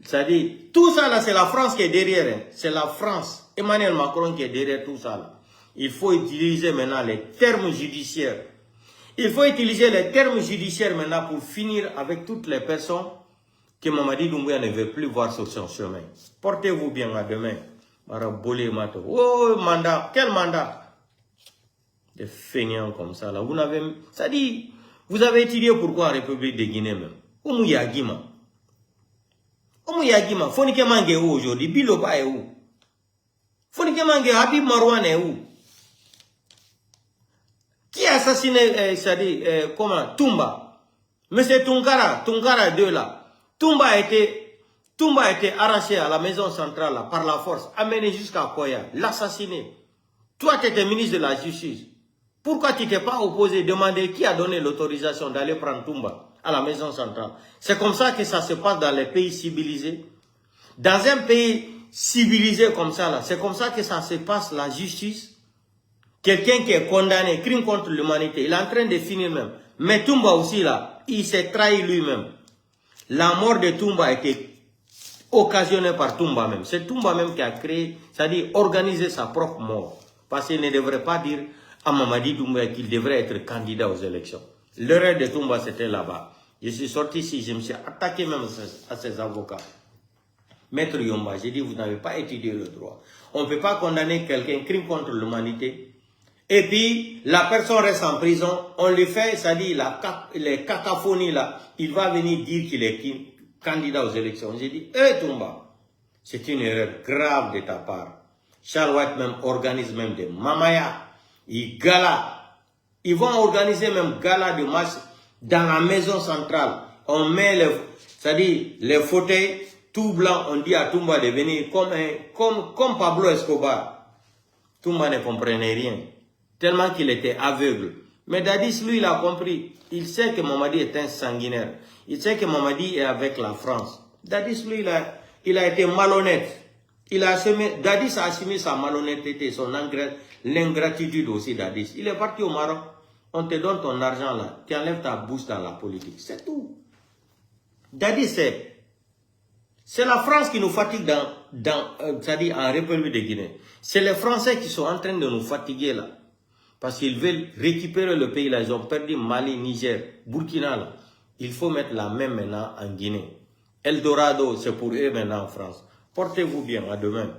Ça dit, tout ça là, c'est la France qui est derrière. Hein. C'est la France. Emmanuel Macron qui est derrière tout ça là. Il faut utiliser maintenant les termes judiciaires. Il faut utiliser les termes judiciaires maintenant pour finir avec toutes les personnes que Mamadi Doumbouya ne veut plus voir sur son chemin. Portez-vous bien à demain. Marabolé Mato. Oh, mandat. Quel mandat? Des feignants comme ça, là. Vous n'avez... Ça dit, vous avez étudié pourquoi en République de Guinée même. Oumou Yagima. Oumou Yagima. Fonike Mange où aujourd'hui? Biloba est où? Fonike Mange, Habib Marwan est où? Qui a assassiné, comment? Toumba. Monsieur Tunkara 2 là. Toumba a été arraché à la maison centrale là, par la force, amené jusqu'à Koya, l'assassiné. Toi, tu étais ministre de la Justice. Pourquoi tu t'es pas opposé, demander qui a donné l'autorisation d'aller prendre Toumba à la maison centrale? C'est comme ça que ça se passe dans les pays civilisés. Dans un pays civilisé comme ça, là, c'est comme ça que ça se passe, la justice. Quelqu'un qui est condamné, crime contre l'humanité, il est en train de finir même. Mais Toumba aussi, là, il s'est trahi lui-même. La mort de Toumba a été occasionnée par Toumba même. C'est Toumba même qui a créé, c'est-à-dire organisé sa propre mort. Parce qu'il ne devrait pas dire à Mamadi Doumbouya qu'il devrait être candidat aux élections. L'erreur de Toumba, c'était là-bas. Je suis sorti ici, je me suis attaqué même à ses avocats. Maître Yomba, j'ai dit, vous n'avez pas étudié le droit. On ne peut pas condamner quelqu'un, crime contre l'humanité. Et puis, la personne reste en prison, on lui fait, c'est-à-dire les cacophonies là, il va venir dire qu'il est candidat aux élections. J'ai dit, Toumba, c'est une erreur grave de ta part. Charles White même organise même des mamaya, ils gala. Ils vont organiser même gala de match dans la maison centrale. On met les fauteuils tout blancs, on dit à Toumba de venir comme Pablo Escobar. Toumba ne comprenait rien. Tellement qu'il était aveugle. Mais Dadis, lui, il a compris. Il sait que Mamadi est un sanguinaire. Il sait que Mamadi est avec la France. Dadis, lui, il a été malhonnête. Dadis a assumé sa malhonnêteté, l'ingratitude aussi, Dadis. Il est parti au Maroc. On te donne ton argent là. Tu enlèves ta bouche dans la politique. C'est tout. Dadis, c'est la France qui nous fatigue c'est-à-dire en République de Guinée. C'est les Français qui sont en train de nous fatiguer là. Parce qu'ils veulent récupérer le pays là. Ils ont perdu Mali, Niger, Burkina là. Il faut mettre la main maintenant en Guinée. Eldorado, c'est pour eux maintenant en France. Portez-vous bien, à demain.